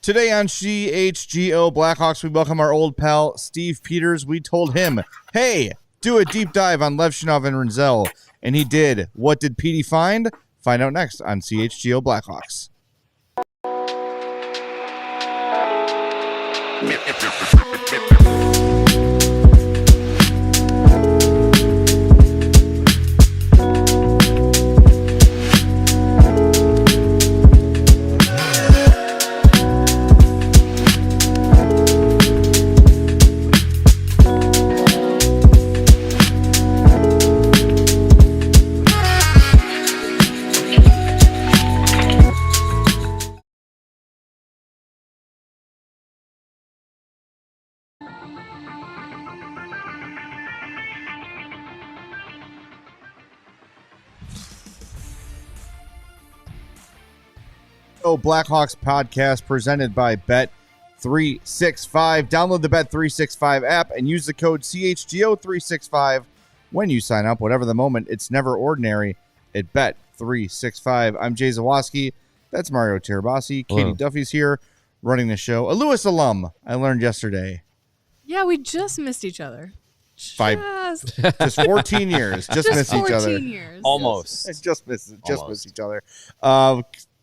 Today on CHGO Blackhawks, we welcome our old pal, Steve Peters. We told him, hey, do a deep dive on Levshnov and Rinzel, and he did. What did Petey find? Find out next on CHGO Blackhawks. Blackhawks Podcast presented by Bet365. Download the Bet365 app and use the code CHGO365 when you sign up. Whatever the moment, it's never ordinary at Bet365. I'm Jay Zawoski. That's Mario Tirabassi. Katie Duffy's here running the show. A Lewis alum, I learned yesterday. Yeah, we just missed each other. Just 14 years. Just missed each other. 14 years. Almost. Just missed each other.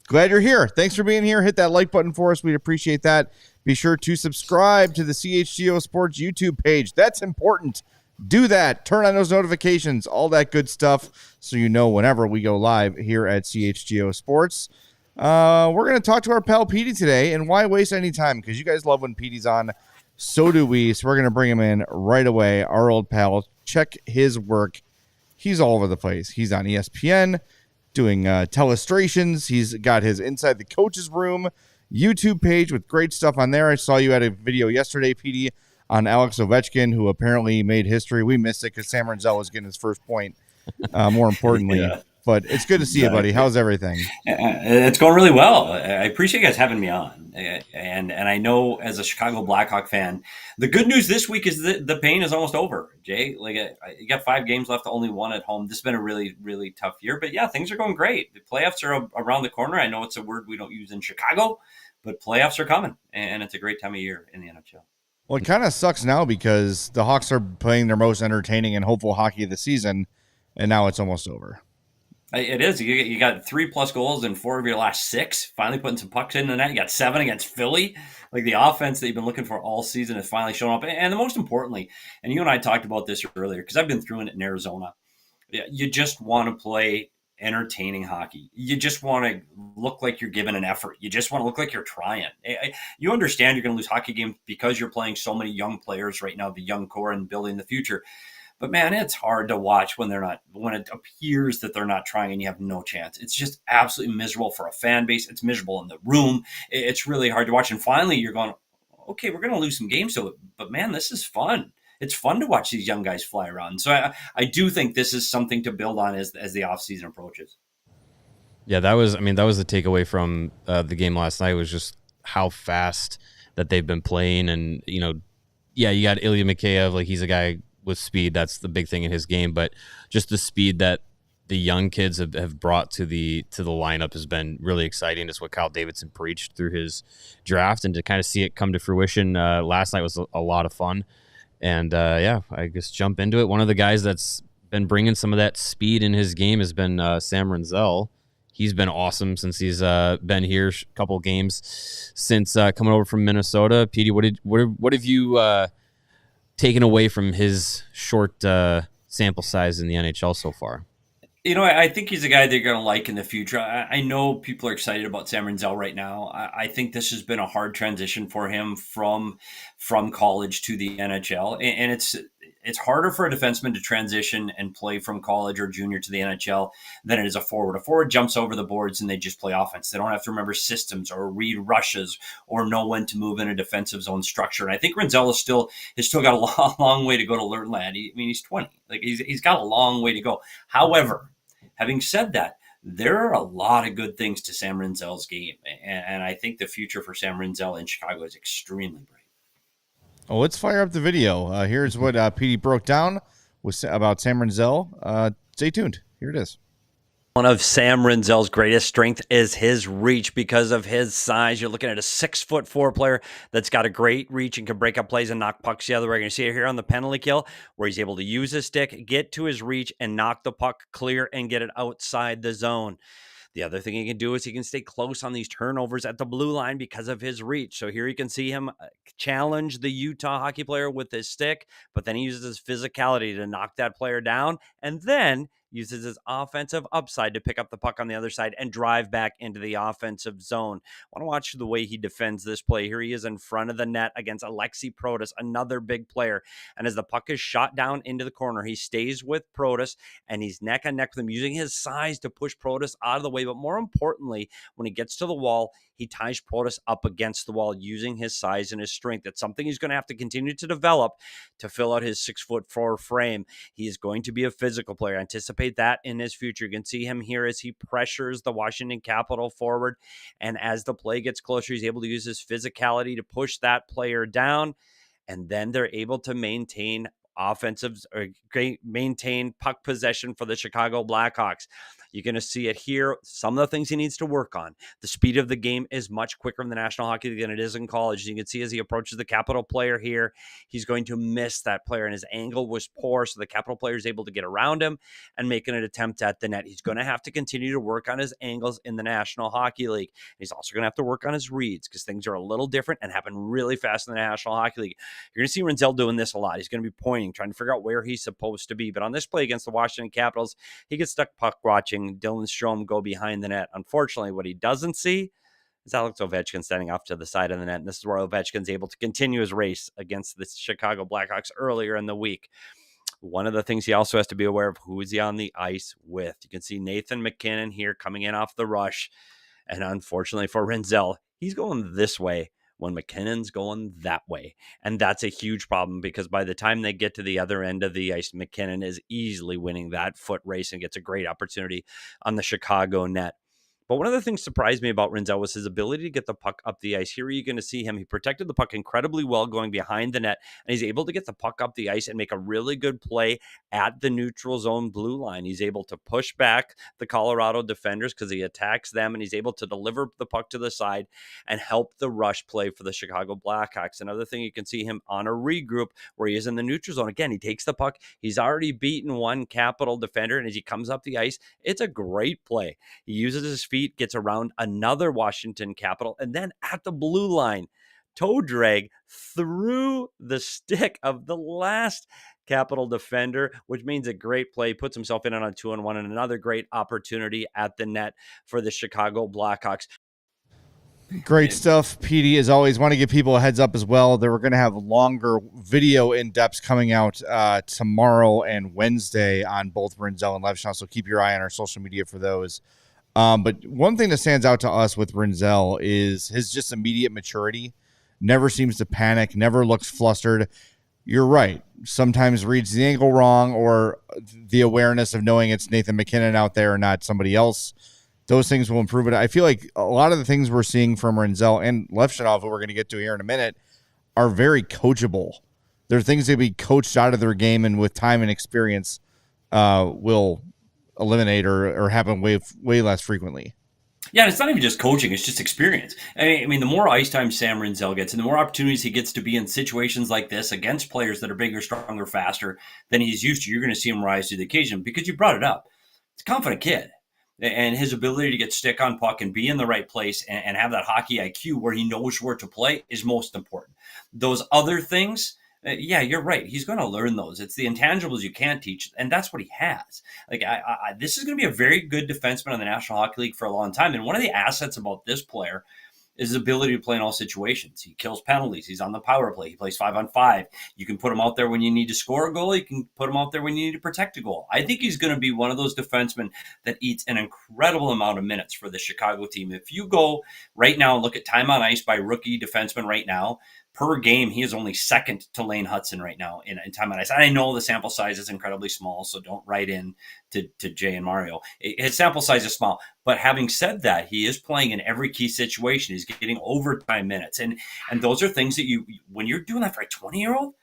Glad you're here. Thanks for being here. Hit that like button for us. We'd appreciate that. Be sure to subscribe to the CHGO Sports YouTube page. That's important. Do that. Turn on those notifications, all that good stuff, so you know whenever we go live here at CHGO Sports. We're going to talk to our pal Petey today, and why waste any time? Because you guys love when Petey's on. So do we. So we're going to bring him in right away. Our old pal. Check his work. He's all over the place. He's on ESPN. Doing telestrations. He's got his Inside the Coach's Room YouTube page with great stuff on there. I saw you had a video yesterday, Petey, on Alex Ovechkin, who apparently made history. We missed it because Sam Rinzel was getting his first point, more importantly. Yeah. But it's good to see you, buddy. How's everything? It's going really well. I appreciate you guys having me on. And I know as a Chicago Blackhawk fan, the good news this week is that the pain is almost over, Jay. Like you got 5 games left, only 1 at home. This has been a really, really tough year. But, yeah, things are going great. The playoffs are around the corner. I know it's a word we don't use in Chicago, but playoffs are coming. And it's a great time of year in the NHL. Well, it kind of sucks now because the Hawks are playing their most entertaining and hopeful hockey of the season, and now it's almost over. It is. You got 3+ goals in 4 of your last 6. Finally putting some pucks in the net. You got 7 against Philly. Like the offense that you've been looking for all season is finally showing up. And the most importantly, and you and I talked about this earlier because I've been through it in Arizona. You just want to play entertaining hockey. You just want to look like you're giving an effort. You just want to look like you're trying. You understand you're going to lose hockey games because you're playing so many young players right now, the young core and building the future. But, man, it's hard to watch when it appears that they're not trying and you have no chance. It's just absolutely miserable for a fan base. It's miserable in the room. It's really hard to watch. And finally, you're going, okay, we're going to lose some games. But, man, this is fun. It's fun to watch these young guys fly around. So I do think this is something to build on as the offseason approaches. Yeah, that was the takeaway from the game last night was just how fast that they've been playing. And, you got Ilya Mikheyev. Like, he's a guy with speed. That's the big thing in his game, but just the speed that the young kids have brought to the lineup has been really exciting. It's what Kyle Davidson preached through his draft, and to kind of see it come to fruition last night was a lot of fun. And I guess jump into it. One of the guys that's been bringing some of that speed in his game has been Sam Rinzel. He's been awesome since he's been here a couple games since coming over from Minnesota. Petey, what have you taken away from his short sample size in the NHL so far? I think he's a guy they're going to like in the future. I know people are excited about Sam Rinzel right now. I think this has been a hard transition for him from college to the NHL. And it's harder for a defenseman to transition and play from college or junior to the NHL than it is a forward. A forward jumps over the boards and they just play offense. They don't have to remember systems or read rushes or know when to move in a defensive zone structure. And I think Rinzel has still got a long way to go to learn that. He's 20. Like he's got a long way to go. However, having said that, there are a lot of good things to Sam Rinzel's game. And I think the future for Sam Rinzel in Chicago is extremely bright. Oh, let's fire up the video. Here's what Petey broke down about Sam Rinzel. Stay tuned. Here it is. One of Sam Rinzel's greatest strength is his reach because of his size. You're looking at a 6'4" player that's got a great reach and can break up plays and knock pucks the other way. You're going to see it here on the penalty kill where he's able to use his stick, get to his reach, and knock the puck clear and get it outside the zone. The other thing he can do is he can stay close on these turnovers at the blue line because of his reach. So here you can see him challenge the Utah hockey player with his stick, but then he uses his physicality to knock that player down, and then uses his offensive upside to pick up the puck on the other side and drive back into the offensive zone. I want to watch the way he defends this play. Here he is in front of the net against Alexi Protas, another big player. And as the puck is shot down into the corner, he stays with Protas and he's neck and neck with him, using his size to push Protas out of the way. But more importantly, when he gets to the wall, he ties Protas up against the wall using his size and his strength. That's something he's going to have to continue to develop to fill out his 6'4" frame. He is going to be a physical player. Anticipate that in his future. You can see him here as he pressures the Washington Capitol forward. And as the play gets closer, he's able to use his physicality to push that player down. And then they're able to maintain maintain puck possession for the Chicago Blackhawks. You're going to see it here. Some of the things he needs to work on. The speed of the game is much quicker in the National Hockey League than it is in college. You can see as he approaches the Capital player here, he's going to miss that player, and his angle was poor, so the Capital player is able to get around him and make an attempt at the net. He's going to have to continue to work on his angles in the National Hockey League. He's also going to have to work on his reads because things are a little different and happen really fast in the National Hockey League. You're going to see Rinzel doing this a lot. He's going to be pointing, trying to figure out where he's supposed to be. But on this play against the Washington Capitals, he gets stuck puck watching Dylan Strome go behind the net. Unfortunately, what he doesn't see is Alex Ovechkin standing off to the side of the net. And this is where Ovechkin's able to continue his race against the Chicago Blackhawks earlier in the week. One of the things he also has to be aware of, who is he on the ice with? You can see Nathan MacKinnon here coming in off the rush. And unfortunately for Rinzel, he's going this way when McKinnon's going that way. And that's a huge problem because by the time they get to the other end of the ice, McKinnon is easily winning that foot race and gets a great opportunity on the Chicago net. But one of the things that surprised me about Rinzel was his ability to get the puck up the ice. Here you're going to see him. He protected the puck incredibly well going behind the net, and he's able to get the puck up the ice and make a really good play at the neutral zone blue line. He's able to push back the Colorado defenders because he attacks them, and he's able to deliver the puck to the side and help the rush play for the Chicago Blackhawks. Another thing, you can see him on a regroup where he is in the neutral zone. Again, he takes the puck. He's already beaten one Capital defender, and as he comes up the ice, it's a great play. He uses his feet, gets around another Washington Capital, and then at the blue line, toe drag through the stick of the last Capital defender, which means a great play, puts himself in on a 2-on-1 and another great opportunity at the net for the Chicago Blackhawks. Great stuff, Petey. As always, want to give people a heads up as well that we're going to have longer video in-depths coming out tomorrow and Wednesday on both Rinzel and Levshnov, so keep your eye on our social media for those. But one thing that stands out to us with Rinzel is his just immediate maturity. Never seems to panic, never looks flustered. You're right. Sometimes reads the angle wrong, or the awareness of knowing it's Nathan MacKinnon out there and not somebody else. Those things will improve it. I feel like a lot of the things we're seeing from Rinzel and Levshnov, who we're going to get to here in a minute, are very coachable. They're things that be coached out of their game, and with time and experience will eliminate or happen way less frequently. Yeah, and it's not even just coaching, it's just experience. I mean, the more ice time Sam Rinzel gets and the more opportunities he gets to be in situations like this against players that are bigger, stronger, faster than he's used to, you're going to see him rise to the occasion because you brought it up. It's a confident kid. And his ability to get stick on puck and be in the right place and have that hockey IQ where he knows where to play is most important. Those other things, yeah, you're right. He's going to learn those. It's the intangibles you can't teach, and that's what he has. Like, this is going to be a very good defenseman in the National Hockey League for a long time. And one of the assets about this player is his ability to play in all situations. He kills penalties. He's on the power play. He plays 5-on-5. You can put him out there when you need to score a goal. You can put him out there when you need to protect a goal. I think he's going to be one of those defensemen that eats an incredible amount of minutes for the Chicago team. If you go right now and look at time on ice by rookie defensemen right now, per game, he is only second to Lane Hudson right now in time on ice. And I know the sample size is incredibly small, so don't write in to Jay and Mario. His sample size is small. But having said that, he is playing in every key situation. He's getting overtime minutes. And those are things that when you're doing that for a 20-year-old,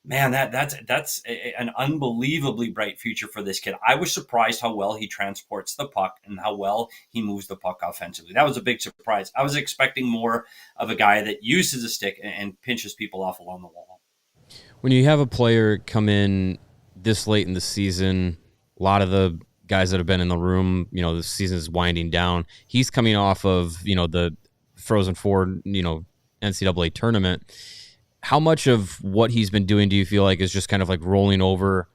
Man, an unbelievably bright future for this kid. I was surprised how well he transports the puck and how well he moves the puck offensively. That was a big surprise. I was expecting more of a guy that uses a stick and pinches people off along the wall. When you have a player come in this late in the season, a lot of the guys that have been in the room, the season is winding down. He's coming off of, the Frozen Four, NCAA tournament. How much of what he's been doing do you feel like is just kind of like rolling over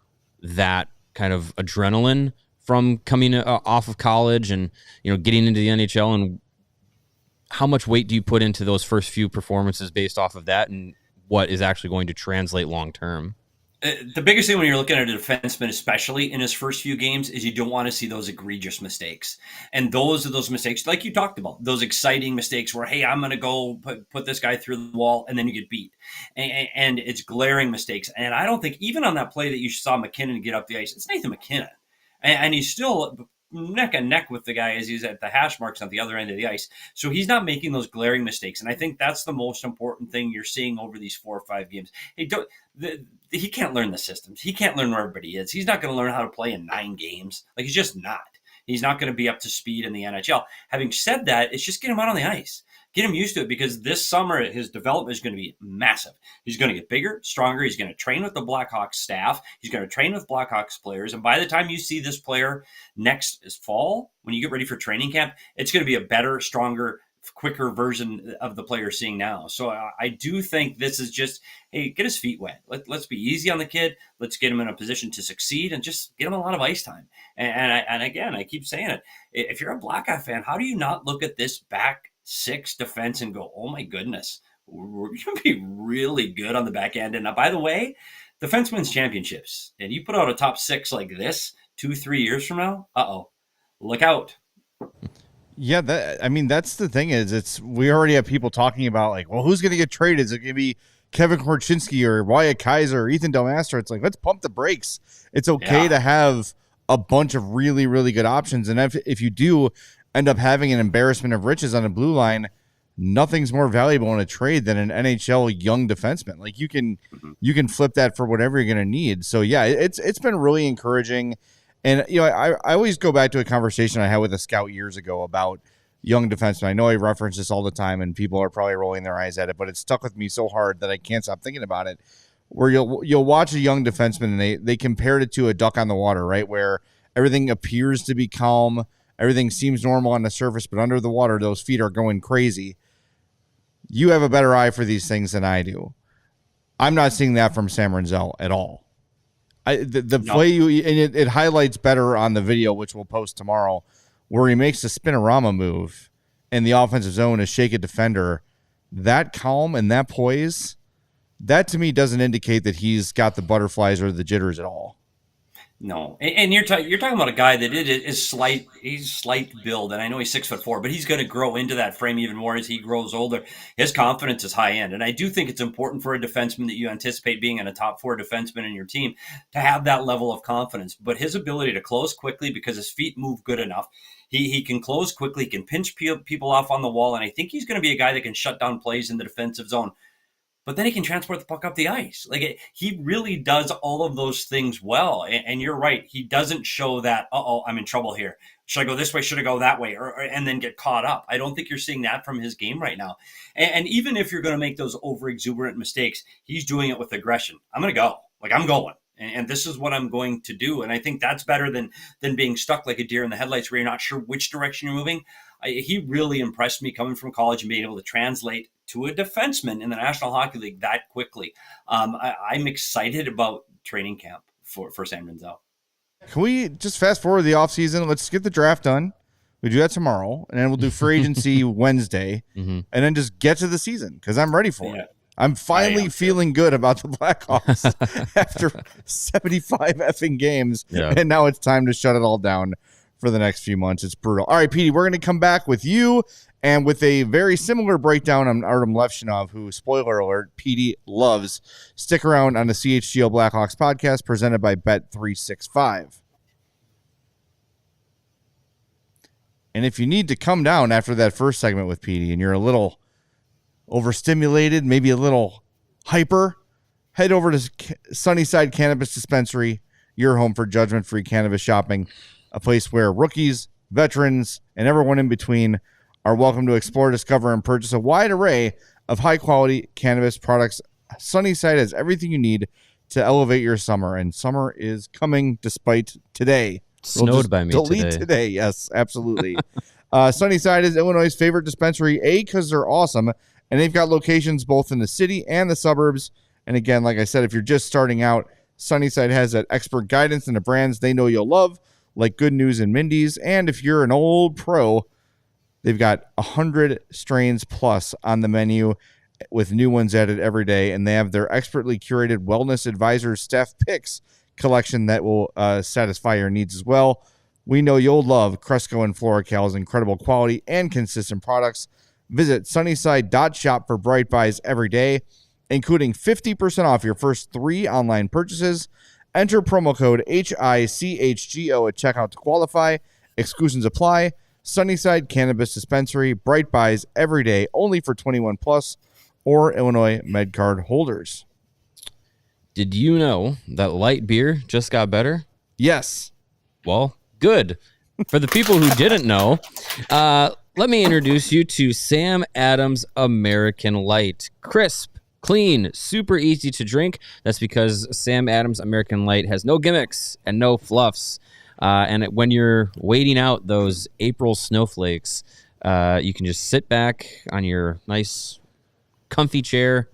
that kind of adrenaline from coming off of college and, getting into the NHL? And how much weight do you put into those first few performances based off of that and what is actually going to translate long term? The biggest thing when you're looking at a defenseman, especially in his first few games, is you don't want to see those egregious mistakes. And those are those mistakes, like you talked about, those exciting mistakes where, hey, I'm going to go put this guy through the wall, and then you get beat. And it's glaring mistakes. And I don't think, even on that play that you saw McKinnon get up the ice, it's Nathan McKinnon. And he's still neck and neck with the guy as he's at the hash marks on the other end of the ice. So he's not making those glaring mistakes. And I think that's the most important thing you're seeing over these 4 or 5 games. Hey, he can't learn the systems. He can't learn where everybody is. He's not going to learn how to play in 9 games. Like, he's just not. He's not going to be up to speed in the NHL. Having said that, it's just get him out on the ice. Get him used to it, because this summer his development is going to be massive. He's going to get bigger, stronger. He's going to train with the Blackhawks staff. He's going to train with Blackhawks players. And by the time you see this player next fall, when you get ready for training camp, it's going to be a better, stronger, quicker version of the player seeing now. So I do think this is just, hey, get his feet wet. Let's be easy on the kid. Let's get him in a position to succeed and just get him a lot of ice time. And again, I keep saying it. If you're a Blackhawk fan, how do you not look at this back 6 defense and go, oh my goodness, we're going to be really good on the back end. And by the way, defense wins championships. And you put out a top 6 like this 2-3 years from now, look out. Yeah, that's the thing is, we already have people talking about, like, well, who's going to get traded? Is it going to be Kevin Korchinski or Wyatt Kaiser or Ethan Del Mastro? It's like, let's pump the brakes. It's okay to have a bunch of really, really good options. And if you do end up having an embarrassment of riches on the blue line, nothing's more valuable in a trade than an NHL young defenseman. Like, you can flip that for whatever you're going to need. So yeah, it's been really encouraging. And, I always go back to a conversation I had with a scout years ago about young defensemen. I know I reference this all the time, and people are probably rolling their eyes at it, but it's stuck with me so hard that I can't stop thinking about it. Where you'll watch a young defenseman, and they compared it to a duck on the water, right? Where everything appears to be calm, everything seems normal on the surface, but under the water, those feet are going crazy. You have a better eye for these things than I do. I'm not seeing that from Sam Rinzel at all. The play it highlights better on the video, which we'll post tomorrow, where he makes the spinorama move in the offensive zone to shake a defender. That calm and that poise, that to me doesn't indicate that he's got the butterflies or the jitters at all. No, and you're talking about a guy that is slight. He's slight build, and I know he's 6'4", but he's going to grow into that frame even more as he grows older. His confidence is high end, and I do think it's important for a defenseman that you anticipate being in a top 4 defenseman in your team to have that level of confidence. But his ability to close quickly, because his feet move good enough, he can close quickly, he can pinch people off on the wall, and I think he's going to be a guy that can shut down plays in the defensive zone. But then he can transport the puck up the ice. He really does all of those things well. And you're right. He doesn't show that, I'm in trouble here. Should I go this way? Should I go that way? And then get caught up. I don't think you're seeing that from his game right now. And even if you're going to make those over-exuberant mistakes, he's doing it with aggression. I'm going to go. I'm going. And this is what I'm going to do. And I think that's better than being stuck like a deer in the headlights where you're not sure which direction you're moving. He really impressed me coming from college and being able to translate to a defenseman in the National Hockey League that quickly. I'm excited about training camp for Sam Rinzel. Can we just fast forward the offseason? Let's get the draft done. We do that tomorrow, and then we'll do free agency Wednesday, and then just get to the season, because I'm ready for it. I'm finally feeling good about the Blackhawks after 75 effing games, and now it's time to shut it all down for the next few months. It's brutal. All right, Petey, we're going to come back with you and with a very similar breakdown on Artyom Levshunov, who, spoiler alert, Petey loves. Stick around on the CHGO Blackhawks podcast presented by Bet365. And if you need to come down after that first segment with Petey and you're a little overstimulated, maybe a little hyper, head over to Sunnyside Cannabis Dispensary, your home for judgment-free cannabis shopping, a place where rookies, veterans, and everyone in between are welcome to explore, discover, and purchase a wide array of high-quality cannabis products. Sunnyside has everything you need to elevate your summer, and summer is coming despite today. Snowed by me today. Yes, absolutely. Sunnyside is Illinois' favorite dispensary, because they're awesome, and they've got locations both in the city and the suburbs. And again, like I said, if you're just starting out, Sunnyside has that expert guidance into brands they know you'll love, like Good News and Mindy's. And if you're an old pro, they've got 100 strains plus on the menu with new ones added every day. And they have their expertly curated Wellness Advisors Staff Picks collection that will satisfy your needs as well. We know you'll love Cresco and FloraCal's incredible quality and consistent products. Visit sunnyside.shop for bright buys every day, including 50% off your first 3 online purchases. Enter promo code HICHGO at checkout to qualify. Exclusions apply. Sunnyside Cannabis Dispensary, bright buys every day, only for 21 plus or Illinois MedCard holders. Did you know that light beer just got better? Yes. Well, good. For the people who didn't know, let me introduce you to Sam Adams American Light. Crisp, clean, super easy to drink. That's because Sam Adams American Light has no gimmicks and no fluffs. When you're waiting out those April snowflakes, you can just sit back on your nice, comfy chair,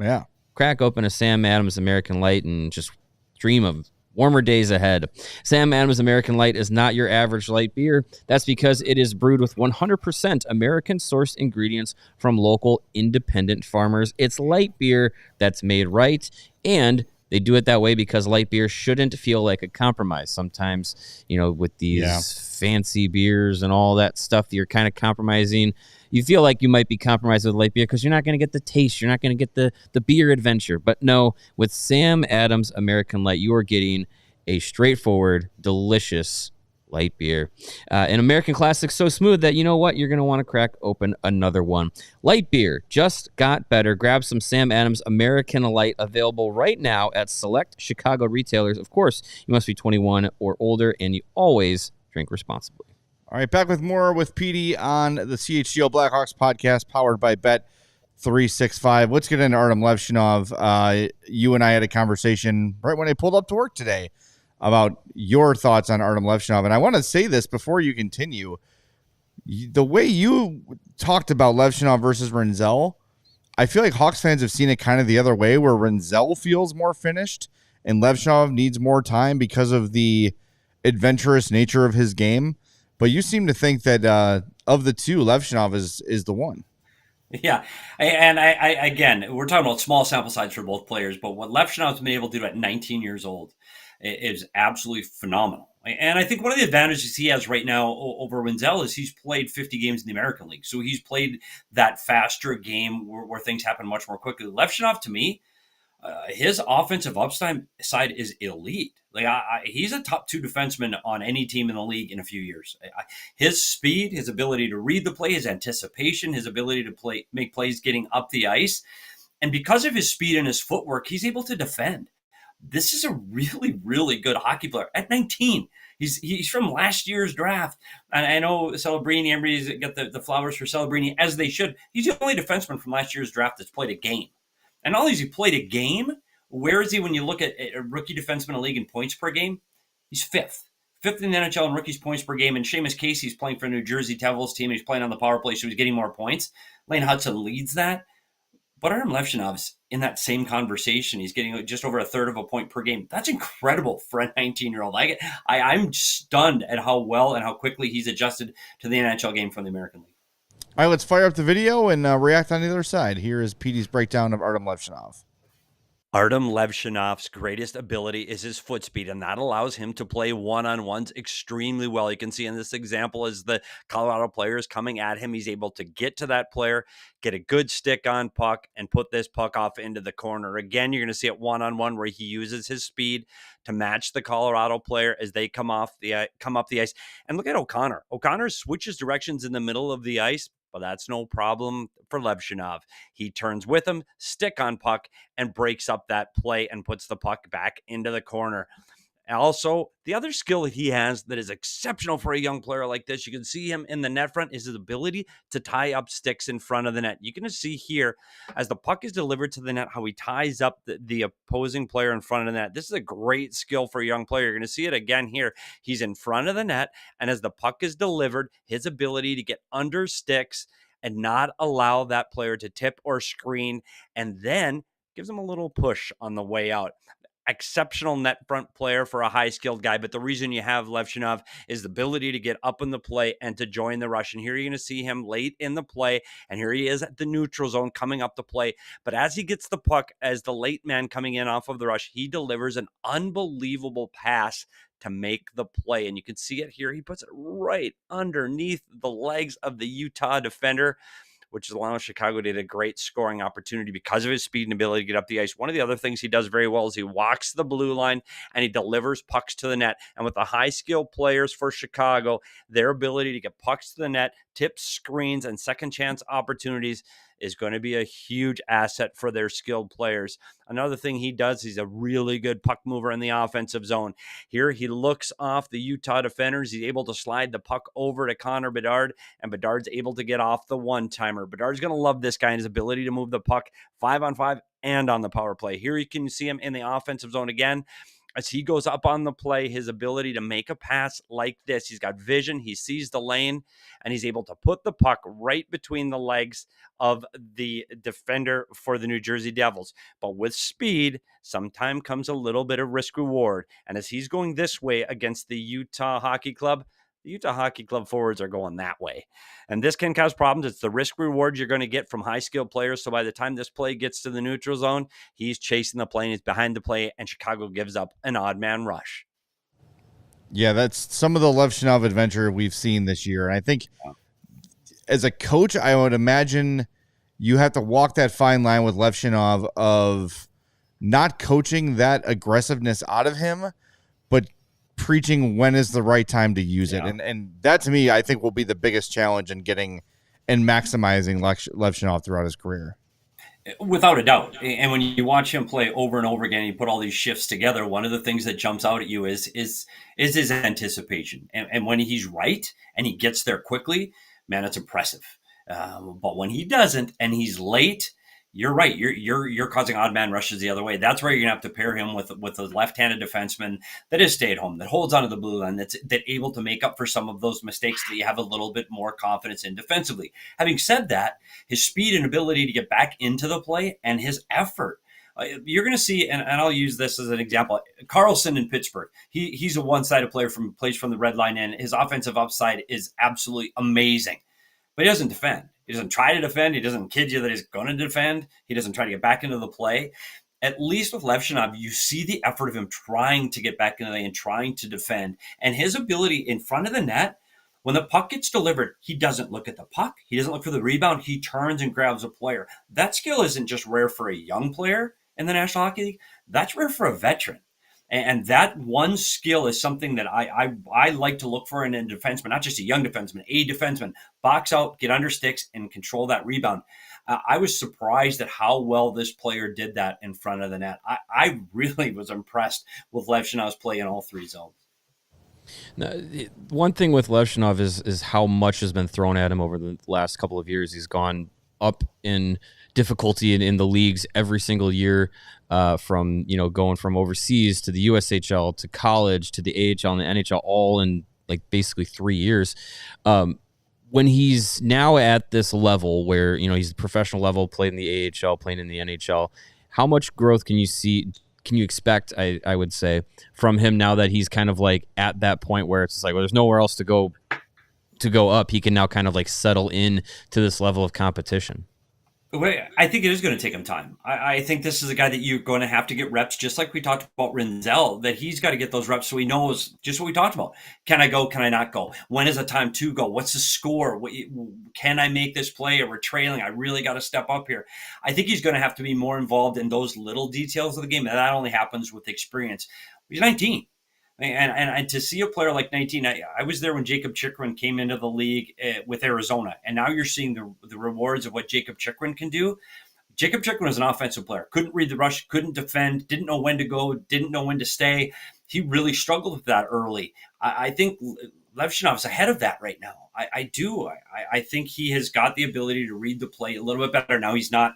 crack open a Sam Adams American Light, and just dream of warmer days ahead. Sam Adams American Light is not your average light beer. That's because it is brewed with 100% American-sourced ingredients from local independent farmers. It's light beer that's made right, and they do it that way because light beer shouldn't feel like a compromise. Sometimes, with these fancy beers and all that stuff, you're kind of compromising. You feel like you might be compromised with light beer because you're not going to get the taste. You're not going to get the beer adventure. But no, with Sam Adams American Light, you are getting a straightforward, delicious light beer. An American classic so smooth that, you know what, you're going to want to crack open another one. Light beer just got better. Grab some Sam Adams American Light, available right now at select Chicago retailers. Of course, you must be 21 or older, and you always drink responsibly. All right, back with more with Petey on the CHGO Blackhawks podcast, powered by Bet365. Let's get into Artyom Levshunov. You and I had a conversation right when I pulled up to work today about your thoughts on Artyom Levshunov. And I want to say this before you continue. The way you talked about Levshunov versus Rinzel, I feel like Hawks fans have seen it kind of the other way, where Rinzel feels more finished and Levshunov needs more time because of the adventurous nature of his game. But you seem to think that of the two, Levshnov is the one. Yeah, and I again, we're talking about small sample size for both players, but what Levshnov's been able to do at 19 years old is absolutely phenomenal. And I think one of the advantages he has right now over Rinzel is he's played 50 games in the American League, so he's played that faster game where things happen much more quickly. Levshnov, to me, his offensive upside is elite. He's a top 2 defenseman on any team in the league in a few years. His speed, his ability to read the play, his anticipation, his ability to make plays getting up the ice. And because of his speed and his footwork, he's able to defend. This is a really, really good hockey player at 19. He's from last year's draft. And I know Celebrini, everybody's got the flowers for Celebrini, as they should. He's the only defenseman from last year's draft that's played a game. And not only has he played a game, where is he when you look at a rookie defenseman in the league in points per game? He's fifth in the NHL in rookies points per game. And Seamus Casey's playing for New Jersey Devils team. He's playing on the power play, so he's getting more points. Lane Hudson leads that. But Artyom Levshunov's in that same conversation. He's getting just over a third of a point per game. That's incredible for a 19-year-old. I'm stunned at how well and how quickly he's adjusted to the NHL game from the American League. All right, let's fire up the video and react on the other side. Here is Petey's breakdown of Artyom Levshunov. Artyom Levshunov's greatest ability is his foot speed, and that allows him to play one-on-ones extremely well. You can see in this example, as the Colorado player is coming at him, he's able to get to that player, get a good stick on puck, and put this puck off into the corner. Again, you're going to see it one-on-one where he uses his speed to match the Colorado player as they come up the ice. And look at O'Connor. O'Connor switches directions in the middle of the ice, Well, that's no problem for Levshunov. He turns with him, stick on puck, and breaks up that play and puts the puck back into the corner. Also, the other skill that he has that is exceptional for a young player like this, you can see him in the net front, is his ability to tie up sticks in front of the net. You can see here, as the puck is delivered to the net, how he ties up the opposing player in front of the net. This is a great skill for a young player. You're going to see it again here. He's in front of the net, and as the puck is delivered, his ability to get under sticks and not allow that player to tip or screen, and then gives him a little push on the way out. Exceptional net front player for a high-skilled guy, but the reason you have Levshunov is the ability to get up in the play and to join the rush. And here you're going to see him late in the play, and here he is at the neutral zone coming up the play. But as he gets the puck, as the late man coming in off of the rush, he delivers an unbelievable pass to make the play. And you can see it here. He puts it right underneath the legs of the Utah defender, which is allowing Chicago to get a great scoring opportunity because of his speed and ability to get up the ice. One of the other things he does very well is he walks the blue line and he delivers pucks to the net. And with the high-skill players for Chicago, their ability to get pucks to the net, tips, screens, and second-chance opportunities is going to be a huge asset for their skilled players. Another thing he does, he's a really good puck mover in the offensive zone. Here he looks off the Utah defenders. He's able to slide the puck over to Connor Bedard, and Bedard's able to get off the one-timer. Bedard's going to love this guy and his ability to move the puck 5-on-5 and on the power play. Here you can see him in the offensive zone again. As he goes up on the play, his ability to make a pass like this, he's got vision, he sees the lane, and he's able to put the puck right between the legs of the defender for the New Jersey Devils. But with speed, sometimes comes a little bit of risk reward. And as he's going this way against the Utah Hockey Club, the Utah Hockey Club forwards are going that way. And this can cause problems. It's the risk reward you're going to get from high-skilled players. So by the time this play gets to the neutral zone, he's chasing the play and he's behind the play, and Chicago gives up an odd man rush. Yeah, that's some of the Levshnov adventure we've seen this year. And I think as a coach, I would imagine you have to walk that fine line with Levshnov of not coaching that aggressiveness out of him, but preaching when is the right time to use it. And that, to me, I think will be the biggest challenge in getting and maximizing Levshnov throughout his career. Without a doubt. And when you watch him play over and over again, you put all these shifts together, one of the things that jumps out at you is his anticipation. And when he's right and he gets there quickly, man, it's impressive. But when he doesn't and he's late, you're right. You're causing odd man rushes the other way. That's where you're gonna have to pair him with a left-handed defenseman that is stay at home, that holds onto the blue line, that's able to make up for some of those mistakes that you have a little bit more confidence in defensively. Having said that, his speed and ability to get back into the play and his effort. You're going to see, and I'll use this as an example, Carlson in Pittsburgh. He's a one-sided player plays from the red line in. His offensive upside is absolutely amazing, but he doesn't defend. He doesn't try to defend. He doesn't kid you that he's going to defend. He doesn't try to get back into the play. At least with Levshnov, you see the effort of him trying to get back into the play and trying to defend. And his ability in front of the net, when the puck gets delivered, he doesn't look at the puck. He doesn't look for the rebound. He turns and grabs a player. That skill isn't just rare for a young player in the National Hockey League. That's rare for a veteran. And that one skill is something that I like to look for in a defenseman, not just a young defenseman, a defenseman. Box out, get under sticks, and control that rebound. I was surprised at how well this player did that in front of the net. I really was impressed with Levshunov's play in all three zones. Now, one thing with Levshnov is how much has been thrown at him over the last couple of years. He's gone up in difficulty in the leagues every single year, from going from overseas to the USHL to college to the AHL and the NHL, all in like basically 3 years. When he's now at this level where he's professional level, played in the AHL, playing in the NHL, how much growth can you expect, I would say, from him now that he's kind of like at that point where it's just like, well, there's nowhere else to go up. He can now kind of like settle in to this level of competition. I think it is going to take him time. I think this is a guy that you're going to have to get reps, just like we talked about Rinzel, that he's got to get those reps so he knows just what we talked about. Can I go? Can I not go? When is the time to go? What's the score? Can I make this play? Or we're trailing. I really got to step up here. I think he's going to have to be more involved in those little details of the game. And that only happens with experience. He's 19. And to see a player like 19, I was there when Jacob Chikrin came into the league with Arizona, and now you're seeing the rewards of what Jacob Chikrin can do. Jacob Chikrin was an offensive player, couldn't read the rush, couldn't defend, didn't know when to go, didn't know when to stay. He really struggled with that early. I think Levshunov is ahead of that right now. I do. I think he has got the ability to read the play a little bit better. Now he's got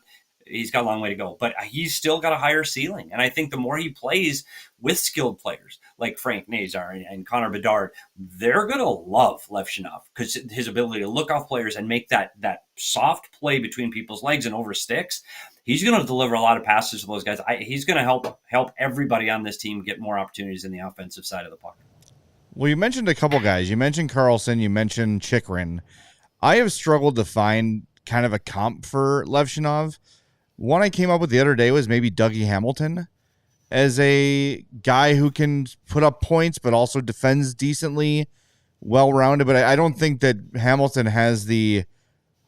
a long way to go, but he's still got a higher ceiling. And I think the more he plays with skilled players like Frank Nazar and Connor Bedard, they're going to love Levshunov because his ability to look off players and make that soft play between people's legs and over sticks. He's going to deliver a lot of passes to those guys. He's going to help everybody on this team get more opportunities in the offensive side of the puck. Well, you mentioned a couple guys. You mentioned Carlson. You mentioned Chikrin. I have struggled to find kind of a comp for Levshunov. One I came up with the other day was maybe Dougie Hamilton as a guy who can put up points but also defends decently, well-rounded. But I don't think that Hamilton has the,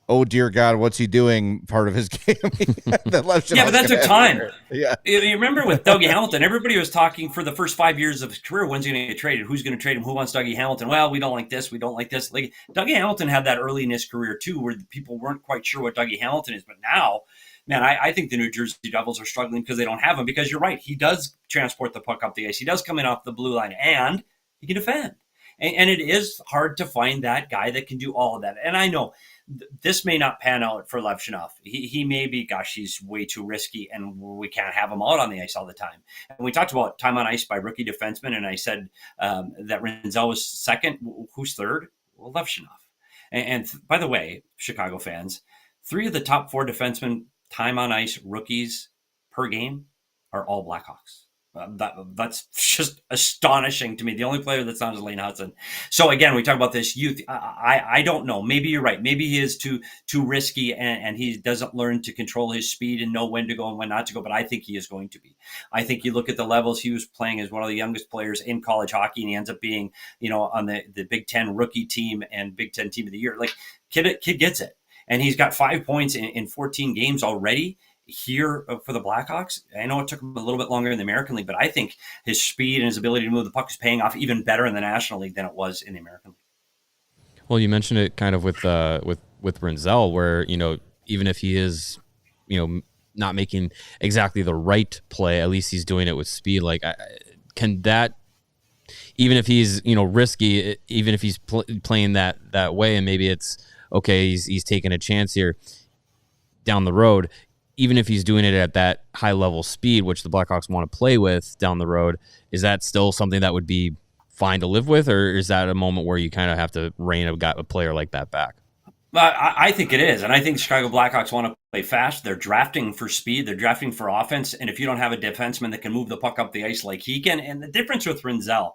oh, dear God, what's he doing part of his game. That but that took time. Yeah. You remember with Dougie Hamilton, everybody was talking for the first 5 years of his career, when's he going to get traded? Who's going to trade him? Who wants Dougie Hamilton? Well, we don't like this. We don't like this. Like Dougie Hamilton had that early in his career, too, where people weren't quite sure what Dougie Hamilton is. But now, man, I think the New Jersey Devils are struggling because they don't have him. Because you're right, he does transport the puck up the ice. He does come in off the blue line, and he can defend. And it is hard to find that guy that can do all of that. And I know this may not pan out for Levshunov. He may be, he's way too risky, and we can't have him out on the ice all the time. And we talked about time on ice by rookie defensemen, and I said that Rinzel was second. Who's third? Well, Levshunov. And by the way, Chicago fans, 3 of the top 4 defensemen time on ice rookies per game are all Blackhawks. That's just astonishing to me. The only player that's not is Lane Hudson. So again, we talk about this youth. I don't know. Maybe you're right. Maybe he is too risky and he doesn't learn to control his speed and know when to go and when not to go. But I think he is going to be. I think you look at the levels he was playing as one of the youngest players in college hockey, and he ends up being, on the Big Ten rookie team and Big Ten team of the year. Like kid gets it, and he's got 5 points in 14 games already here for the Blackhawks. I know it took him a little bit longer in the American League, but I think his speed and his ability to move the puck is paying off even better in the National League than it was in the American League. Well, you mentioned it kind of with Rinzel, where even if he is not making exactly the right play, at least he's doing it with speed. Like, can that, even if he's risky, even if he's playing that way, and maybe it's okay, he's taking a chance here down the road. Even if he's doing it at that high level speed, which the Blackhawks want to play with down the road, is that still something that would be fine to live with, or is that a moment where you kind of have to rein a player like that back? I think it is, and I think the Chicago Blackhawks want to play fast. They're drafting for speed. They're drafting for offense, and if you don't have a defenseman that can move the puck up the ice like he can, and the difference with Rinzel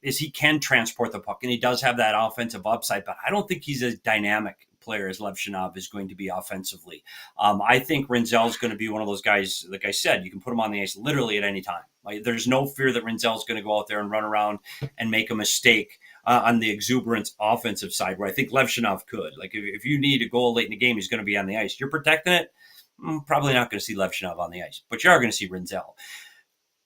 is he can transport the puck, and he does have that offensive upside, but I don't think he's as dynamic player as Levshunov is going to be offensively. I think Rinzel is going to be one of those guys, like I said, you can put him on the ice literally at any time. Like, there's no fear that Rinzel is going to go out there and run around and make a mistake on the exuberance offensive side, where I think Levshunov could. Like, if you need a goal late in the game, he's going to be on the ice. You're protecting it, probably not going to see Levshunov on the ice, but you are going to see Rinzel.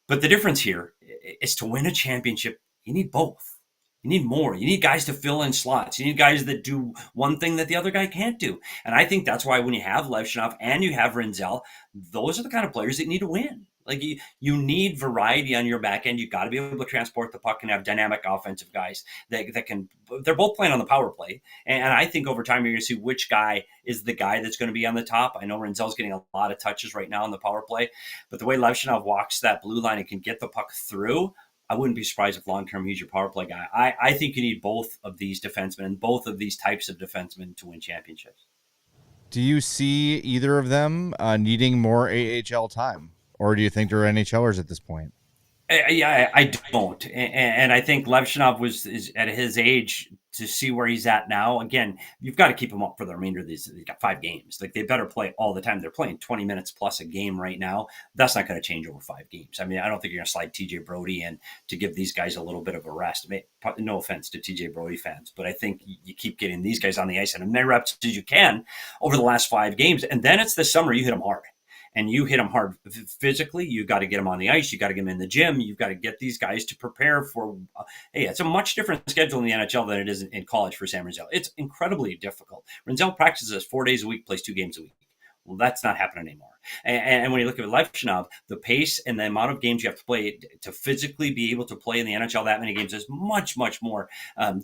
But the difference here is to win a championship, you need both. You need more. You need guys to fill in slots. You need guys that do one thing that the other guy can't do. And I think that's why when you have Levshunov and you have Rinzel, those are the kind of players that need to win. Like you need variety on your back end. You've got to be able to transport the puck and have dynamic offensive guys that can. They're both playing on the power play. And I think over time you're going to see which guy is the guy that's going to be on the top. I know Rinzel's getting a lot of touches right now on the power play, but the way Levshunov walks that blue line and can get the puck through, I wouldn't be surprised if long-term he's your power play guy. I think you need both of these defensemen and both of these types of defensemen to win championships. Do you see either of them needing more AHL time? Or do you think they're NHLers at this point? I don't. And I think Levshnov is at his age to see where he's at now. Again, you've got to keep him up for the remainder of these. They've got 5 games. Like, they better play all the time. They're playing 20 minutes plus a game right now. That's not going to change over 5 games. I mean, I don't think you're going to slide TJ Brody in to give these guys a little bit of a rest. I mean, no offense to TJ Brody fans, but I think you keep getting these guys on the ice and as many reps as you can over the last 5 games. And then it's this summer, you hit them hard. and you hit them hard physically, you got to get them on the ice. You got to get them in the gym. You've got to get these guys to prepare for. Hey, it's a much different schedule in the NHL than it is in college for Sam Rinzel. It's incredibly difficult. Rinzel practices 4 days a week, plays 2 games a week. Well, that's not happening anymore. And when you look at Levshnov, the pace and the amount of games you have to play to physically be able to play in the NHL that many games is much, much more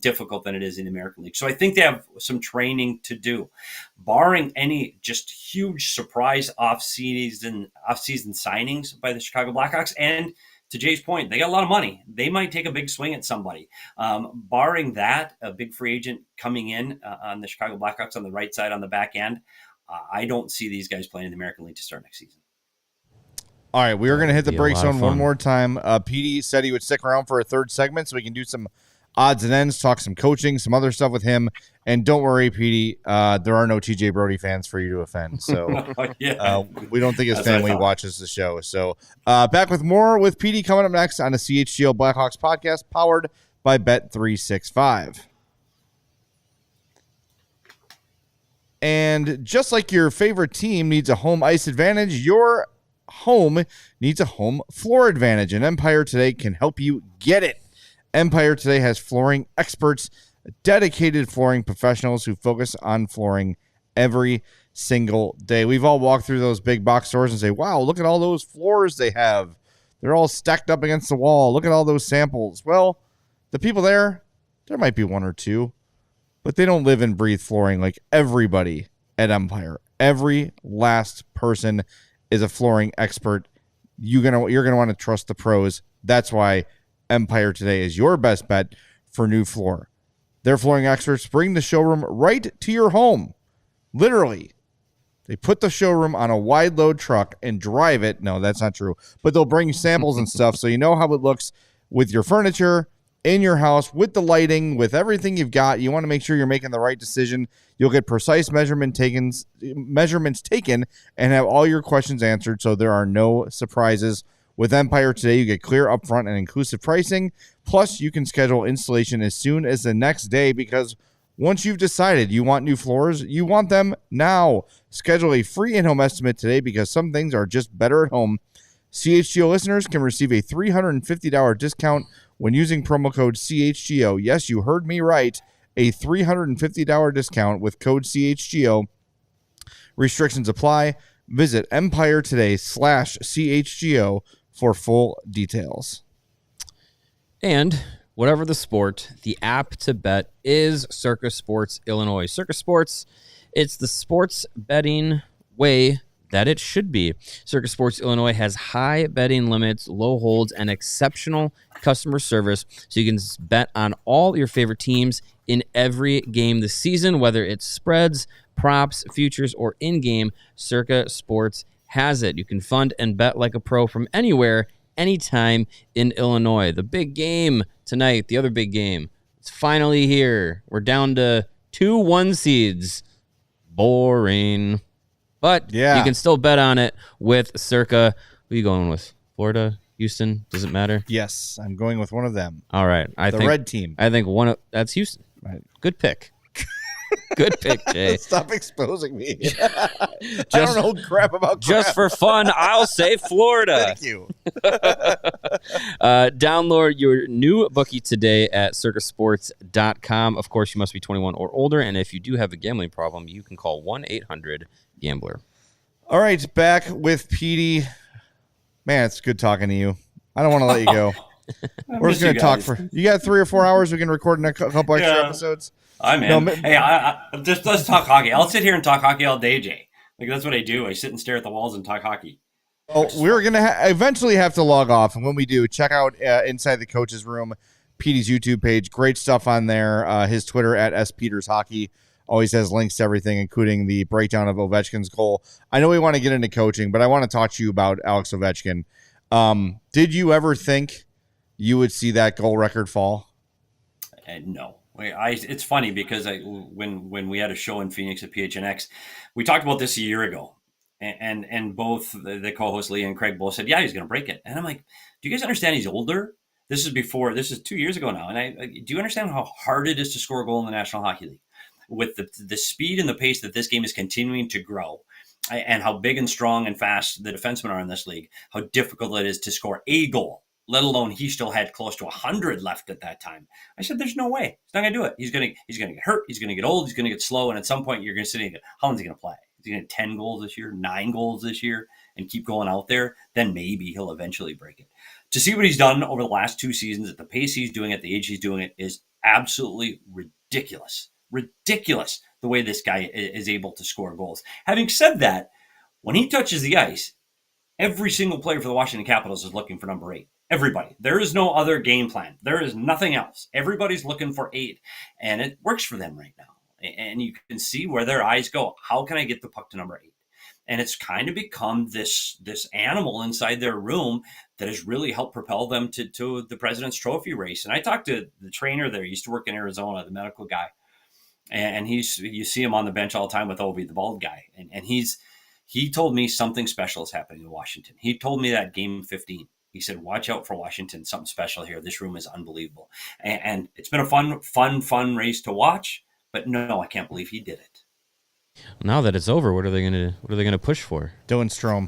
difficult than it is in the American League. So I think they have some training to do. Barring any just huge surprise off-season signings by the Chicago Blackhawks, and to Jay's point, they got a lot of money. They might take a big swing at somebody. Barring that, a big free agent coming in on the Chicago Blackhawks on the right side on the back end, I don't see these guys playing in the American League to start next season. All right, we are going to hit the break zone one fun. more time. Petey said he would stick around for a third segment so we can do some odds and ends, talk some coaching, some other stuff with him. And don't worry, Petey, there are no TJ Brody fans for you to offend. So we don't think his family watches the show. So back with more with Petey coming up next on the CHGO Blackhawks podcast powered by Bet365. And just like your favorite team needs a home ice advantage, your home needs a home floor advantage, and Empire Today can help you get it. Empire Today has flooring experts, dedicated flooring professionals who focus on flooring every single day. We've all walked through those big box stores and say, wow, look at all those floors they have. They're all stacked up against the wall. Look at all those samples. Well, the people there might be one or two, but they don't live and breathe flooring like everybody at Empire. Every last person is a flooring expert. You're gonna want to trust the pros. That's why Empire Today is your best bet for new floor. Their flooring experts bring the showroom right to your home. Literally. They put the showroom on a wide load truck and drive it. No, that's not true. But they'll bring samples and stuff so you know how it looks with your furniture, in your house, with the lighting, with everything you've got. You want to make sure you're making the right decision. You'll get precise measurements taken and have all your questions answered so there are no surprises. With Empire Today, you get clear upfront and inclusive pricing. Plus, you can schedule installation as soon as the next day because once you've decided you want new floors, you want them now. Schedule a free in-home estimate today because some things are just better at home. CHGO listeners can receive a $350 discount when using promo code CHGO. Yes, you heard me right. A $350 discount with code CHGO. Restrictions apply. Visit EmpireToday.com/CHGO for full details. And whatever the sport, the app to bet is Circa Sports Illinois. Circa Sports, it's the sports betting way that it should be. Circa Sports Illinois has high betting limits, low holds, and exceptional customer service, so you can bet on all your favorite teams in every game this season, whether it's spreads, props, futures, or in-game. Circa Sports has it. You can fund and bet like a pro from anywhere, anytime in Illinois. The big game tonight, the other big game, it's finally here. We're down to 2 1 seeds. Boring. But you can still bet on it with Circa. Who are you going with? Florida? Houston? Does it matter? Yes, I'm going with one of them. All right. The red team. I think that's Houston. Right. Good pick. Good pick, Jay. Stop exposing me. I don't know crap about crap. Just for fun, I'll say Florida. Thank you. Download your new bookie today at circasports.com. Of course, you must be 21 or older, and if you do have a gambling problem, you can call 1-800-GAMBLER. All right, back with Petey. Man, it's good talking to you. I don't want to let you go. We're just going to talk for... You got 3 or 4 hours we can record in a couple extra episodes? I'm in. Hey, let's talk hockey. I'll sit here and talk hockey all day, Jay. Like, that's what I do. I sit and stare at the walls and talk hockey. Oh, we're going to eventually have to log off. And when we do, check out Inside the Coach's Room, Petey's YouTube page. Great stuff on there. His Twitter at @SPetersHockey always has links to everything, including the breakdown of Ovechkin's goal. I know we want to get into coaching, but I want to talk to you about Alex Ovechkin. Did you ever think you would see that goal record fall? No. It's funny because when we had a show in Phoenix at PHNX, we talked about this a year ago, and both the co-hosts Lee and Craig both said, yeah, he's going to break it. And I'm like, do you guys understand he's older? This is 2 years ago now. And do you understand how hard it is to score a goal in the National Hockey League with the speed and the pace that this game is continuing to grow? and how big and strong and fast the defensemen are in this league, how difficult it is to score a goal, let alone he still had close to 100 left at that time. I said, there's no way. He's not going to do it. He's going to get hurt. He's going to get old. He's going to get slow. And at some point, you're going to sit and go, how long is he going to play? Is he going to get 10 goals this year, 9 goals this year, and keep going out there? Then maybe he'll eventually break it. To see what he's done over the last 2 seasons at the pace he's doing it, the age he's doing it, is absolutely ridiculous. Ridiculous the way this guy is able to score goals. Having said that, when he touches the ice, every single player for the Washington Capitals is looking for number 8. Everybody. There is no other game plan. There is nothing else. Everybody's looking for 8, and it works for them right now. And you can see where their eyes go. How can I get the puck to number 8? And it's kind of become this animal inside their room that has really helped propel them to the President's Trophy race. And I talked to the trainer there. He used to work in Arizona, the medical guy. And you see him on the bench all the time with Ovi, the bald guy. And he told me something special is happening in Washington. He told me that game 15. He said, watch out for Washington. Something special here. This room is unbelievable. And it's been a fun race to watch. But no, I can't believe he did it. Now that it's over, what are they gonna push for? Dylan Strome.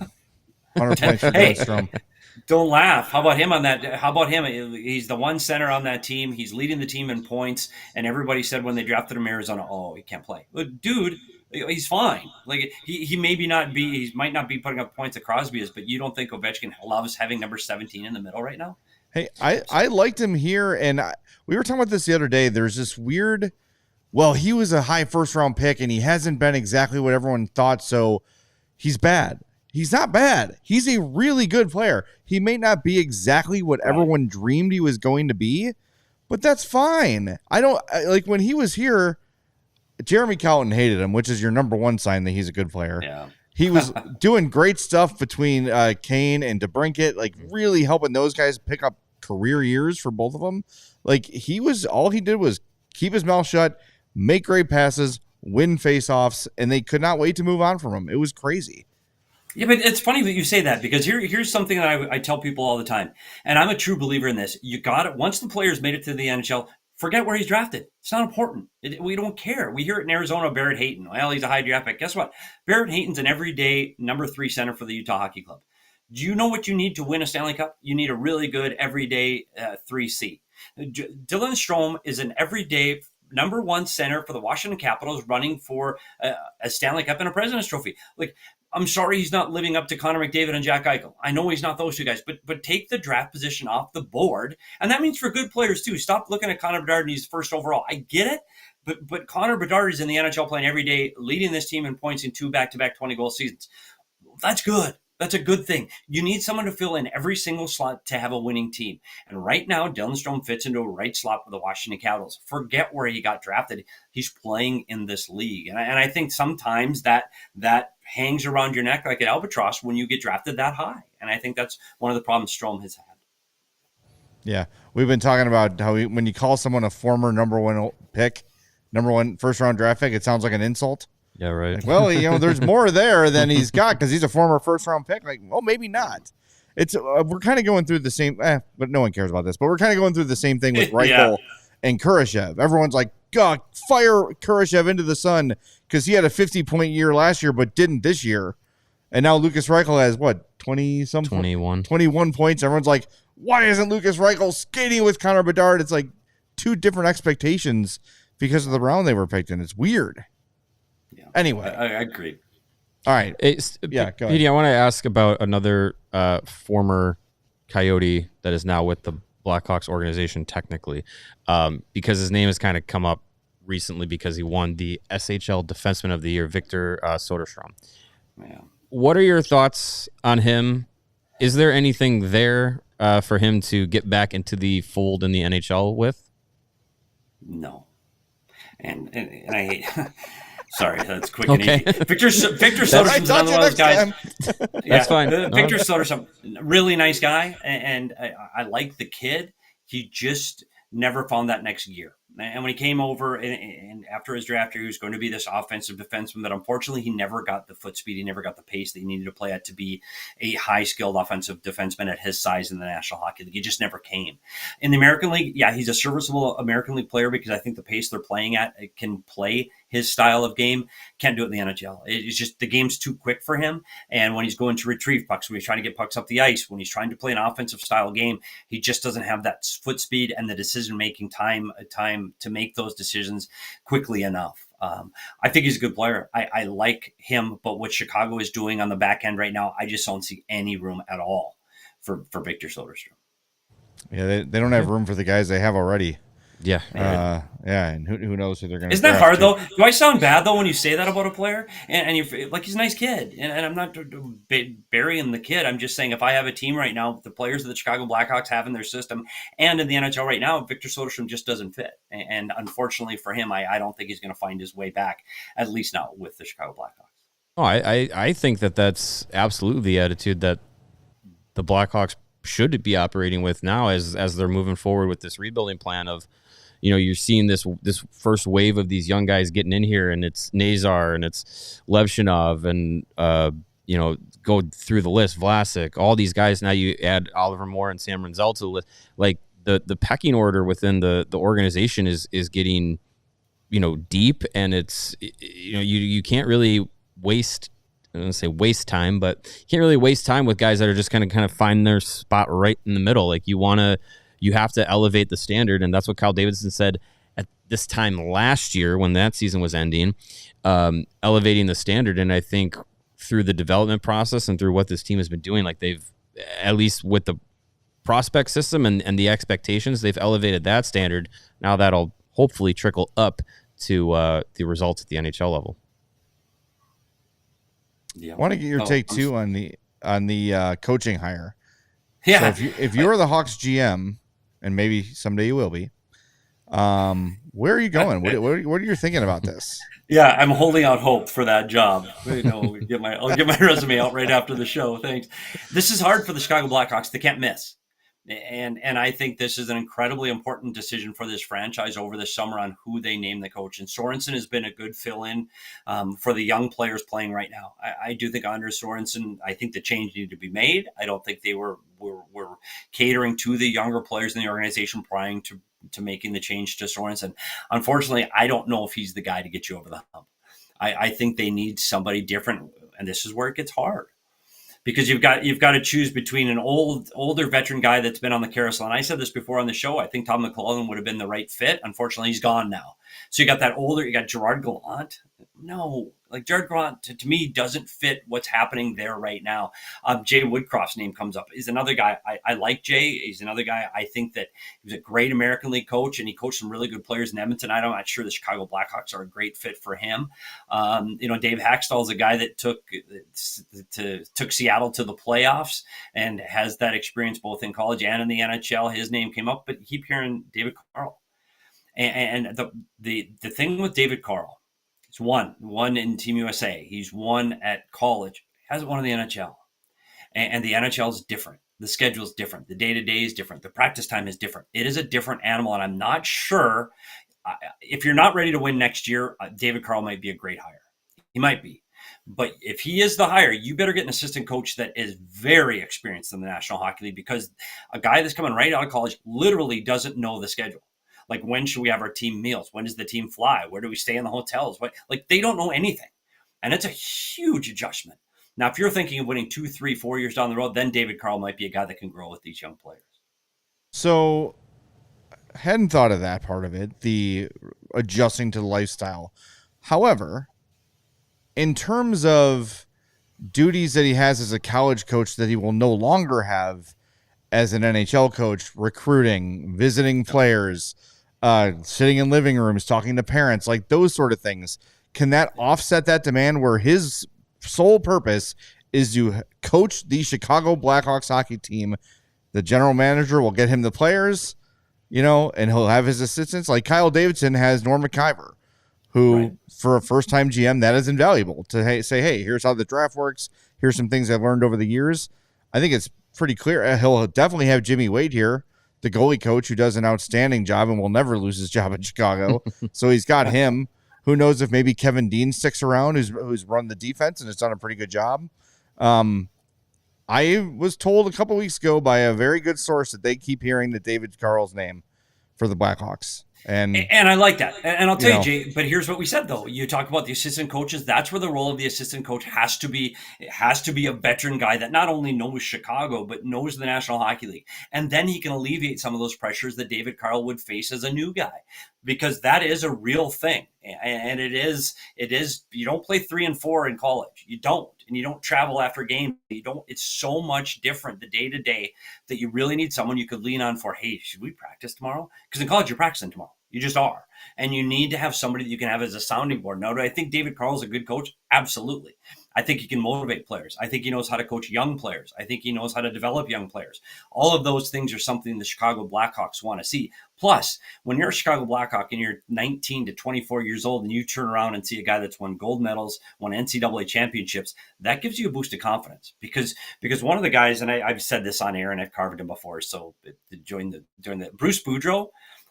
100 points for Dylan Strome. Don't laugh. How about him on that? How about him? He's the one center on that team. He's leading the team in points. And everybody said when they drafted him Arizona, oh, he can't play. But dude, he's fine. Like he might not be putting up points that Crosby is, but you don't think Ovechkin loves having number 17 in the middle right now? Hey, I liked him here, and we were talking about this the other day. There's this weird. Well, he was a high first-round pick, and he hasn't been exactly what everyone thought, so he's bad. He's not bad. He's a really good player. He may not be exactly what everyone dreamed he was going to be, but that's fine. Like when he was here, Jeremy Colliton hated him, which is your number one sign that he's a good player. Yeah. He was doing great stuff between Kane and DeBrincat, like really helping those guys pick up career years for both of them. Like all he did was keep his mouth shut, make great passes, win faceoffs, and they could not wait to move on from him. It was crazy. Yeah, but it's funny that you say that because here's something that I tell people all the time, and I'm a true believer in this. You got it. Once the player's made it to the NHL, forget where he's drafted. It's not important. We don't care. We hear it in Arizona, Barrett Hayton. Well, he's a high draft pick. Guess what? Barrett Hayton's an everyday number 3 center for the Utah Hockey Club. Do you know what you need to win a Stanley Cup? You need a really good everyday 3C. Dylan Strome is an everyday number 1 center for the Washington Capitals running for a Stanley Cup and a President's Trophy. Like, I'm sorry he's not living up to Connor McDavid and Jack Eichel. I know he's not those two guys, but take the draft position off the board. And that means for good players too. Stop looking at Connor Bedard and he's first overall. I get it, but Connor Bedard is in the NHL playing every day, leading this team in points in 2 back-to-back 20-goal seasons. That's good. That's a good thing. You need someone to fill in every single slot to have a winning team. And right now, Dylan Strome fits into a right slot for the Washington Capitals. Forget where he got drafted. He's playing in this league. And I think sometimes that hangs around your neck like an albatross when you get drafted that high. And I think that's one of the problems Strome has had. Yeah. We've been talking about how when you call someone a former number 1 pick, number 1 first-round draft pick, it sounds like an insult. Yeah, right. Like, well, there's more there than he's got because he's a former first-round pick. Like, well, maybe not. It's we're kind of going through the same, but no one cares about this. But we're kind of going through the same thing with Reichel and Kurashev. Everyone's like, God, fire Kurashev into the sun because he had a 50-point year last year but didn't this year. And now Lucas Reichel has, 21 points. Everyone's like, why isn't Lucas Reichel skating with Connor Bedard? It's like 2 different expectations because of the round they were picked in. It's weird. Yeah. Anyway. I agree. All right. Go ahead. Petey, I want to ask about another former Coyote that is now with the Blackhawks organization technically, because his name has kind of come up recently because he won the SHL Defenseman of the Year, Victor Soderstrom. Yeah. What are your thoughts on him? Is there anything there for him to get back into the fold in the NHL with? No. And I hate... Sorry, that's quick and easy. Victor Soderstrom's another one of those guys. That's fine. Victor Soderstrom, really nice guy, and I like the kid. He just never found that next gear. And when he came over and after his draft year, he was going to be this offensive defenseman, but unfortunately he never got the foot speed. He never got the pace that he needed to play at to be a high-skilled offensive defenseman at his size in the National Hockey League. He just never came. In the American League, yeah, he's a serviceable American League player because I think the pace they're playing at can play his style of game. Can't do it in the NHL. It's just the game's too quick for him. And when he's going to retrieve pucks, when he's trying to get pucks up the ice, when he's trying to play an offensive style game, he just doesn't have that foot speed and the decision-making time to make those decisions quickly enough. I think he's a good player. I like him, but what Chicago is doing on the back end right now, I just don't see any room at all for Victor Soderstrom. Yeah, they don't have room for the guys they have already. Yeah. And who knows who they're going to. Isn't that hard though? Do I sound bad though when you say that about a player? And you're like, he's a nice kid, and I'm not burying the kid. I'm just saying if I have a team right now, the players that the Chicago Blackhawks have in their system and in the NHL right now, Victor Soderstrom just doesn't fit. And unfortunately for him, I don't think he's going to find his way back, at least not with the Chicago Blackhawks. Oh, I think that's absolutely the attitude that the Blackhawks should be operating with now as they're moving forward with this rebuilding plan of, you're seeing this first wave of these young guys getting in here, and it's Nazar and it's Levshnov and go through the list, Vlasic, all these guys. Now you add Oliver Moore and Sam Rinzel to the list. Like the pecking order within the organization is getting deep, and it's you can't really waste. I don't want to say waste time, but you can't really waste time with guys that are just kind of find their spot right in the middle. Like you have to elevate the standard, and that's what Kyle Davidson said at this time last year when that season was ending, elevating the standard. And I think through the development process and through what this team has been doing, like they've, at least with the prospect system and the expectations, they've elevated that standard. Now that'll hopefully trickle up to the results at the NHL level. Yeah. I want to get your take too on the coaching hire. Yeah. So if you were the Hawks GM, and maybe someday you will be, where are you going? What are you thinking about this? Yeah, I'm holding out hope for that job. I'll get my resume out right after the show. Thanks. This is hard for the Chicago Blackhawks. They can't miss. And I think this is an incredibly important decision for this franchise over the summer on who they name the coach. And Sorensen has been a good fill-in for the young players playing right now. I do think under Sorensen, I think the change needed to be made. I don't think they were catering to the younger players in the organization prior to making the change to Sorensen. Unfortunately, I don't know if he's the guy to get you over the hump. I think they need somebody different, and this is where it gets hard. Because you've got to choose between an older veteran guy that's been on the carousel. And I said this before on the show. I think Tom McClellan would have been the right fit. Unfortunately, he's gone now. So you got that older. You got Gerard Gallant. No, like Gerard Gallant to me doesn't fit what's happening there right now. Jay Woodcroft's name comes up. He's another guy. I like Jay. He's another guy. I think that he was a great American League coach, and he coached some really good players in Edmonton. I'm not sure the Chicago Blackhawks are a great fit for him. Dave Haxtell is a guy that took Seattle to the playoffs and has that experience both in college and in the NHL. His name came up, but you keep hearing David Carl. And the thing with David Carl, he's won in Team USA. He's won at college. He hasn't won in the NHL. And the NHL is different. The schedule is different. The day-to-day is different. The practice time is different. It is a different animal, and I'm not sure. If you're not ready to win next year, David Carl might be a great hire. He might be. But if he is the hire, you better get an assistant coach that is very experienced in the National Hockey League, because a guy that's coming right out of college literally doesn't know the schedule. Like, when should we have our team meals? When does the team fly? Where do we stay in the hotels? They don't know anything. And it's a huge adjustment. Now, if you're thinking of winning 2, 3, 4 years down the road, then David Carl might be a guy that can grow with these young players. So, hadn't thought of that part of it, the adjusting to the lifestyle. However, in terms of duties that he has as a college coach that he will no longer have as an NHL coach, recruiting, visiting players, sitting in living rooms, talking to parents, like those sort of things, can that offset that demand where his sole purpose is to coach the Chicago Blackhawks hockey team? The general manager will get him the players, and he'll have his assistants. Like Kyle Davidson has Norm McIver, who, right, for a first-time GM, that is invaluable to say, hey, here's how the draft works. Here's some things I've learned over the years. I think it's pretty clear. He'll definitely have Jimmy Wade here, the goalie coach, who does an outstanding job and will never lose his job in Chicago. So he's got him. Who knows if maybe Kevin Dean sticks around, who's run the defense and has done a pretty good job. I was told a couple weeks ago by a very good source that they keep hearing the David Carl's name for the Blackhawks. And I like that. And I'll tell you, Jay, but here's what we said, though. You talk about the assistant coaches. That's where the role of the assistant coach has to be. It has to be a veteran guy that not only knows Chicago, but knows the National Hockey League. And then he can alleviate some of those pressures that David Carl would face as a new guy, because that is a real thing. And it is, you don't play 3 and 4 in college. You don't. And you don't travel after games. It's so much different the day to day that you really need someone you could lean on for, hey, should we practice tomorrow? Because in college, you're practicing tomorrow. You just are. And you need to have somebody that you can have as a sounding board. Now, do I think David Carl is a good coach? Absolutely. I think he can motivate players. I think he knows how to coach young players. I think he knows how to develop young players. All of those things are something the Chicago Blackhawks want to see. Plus, when you're a Chicago Blackhawk and you're 19 to 24 years old and you turn around and see a guy that's won gold medals, won NCAA championships, that gives you a boost of confidence. Because one of the guys, and I've said this on air and I've carved him before, so during the Bruce Boudreau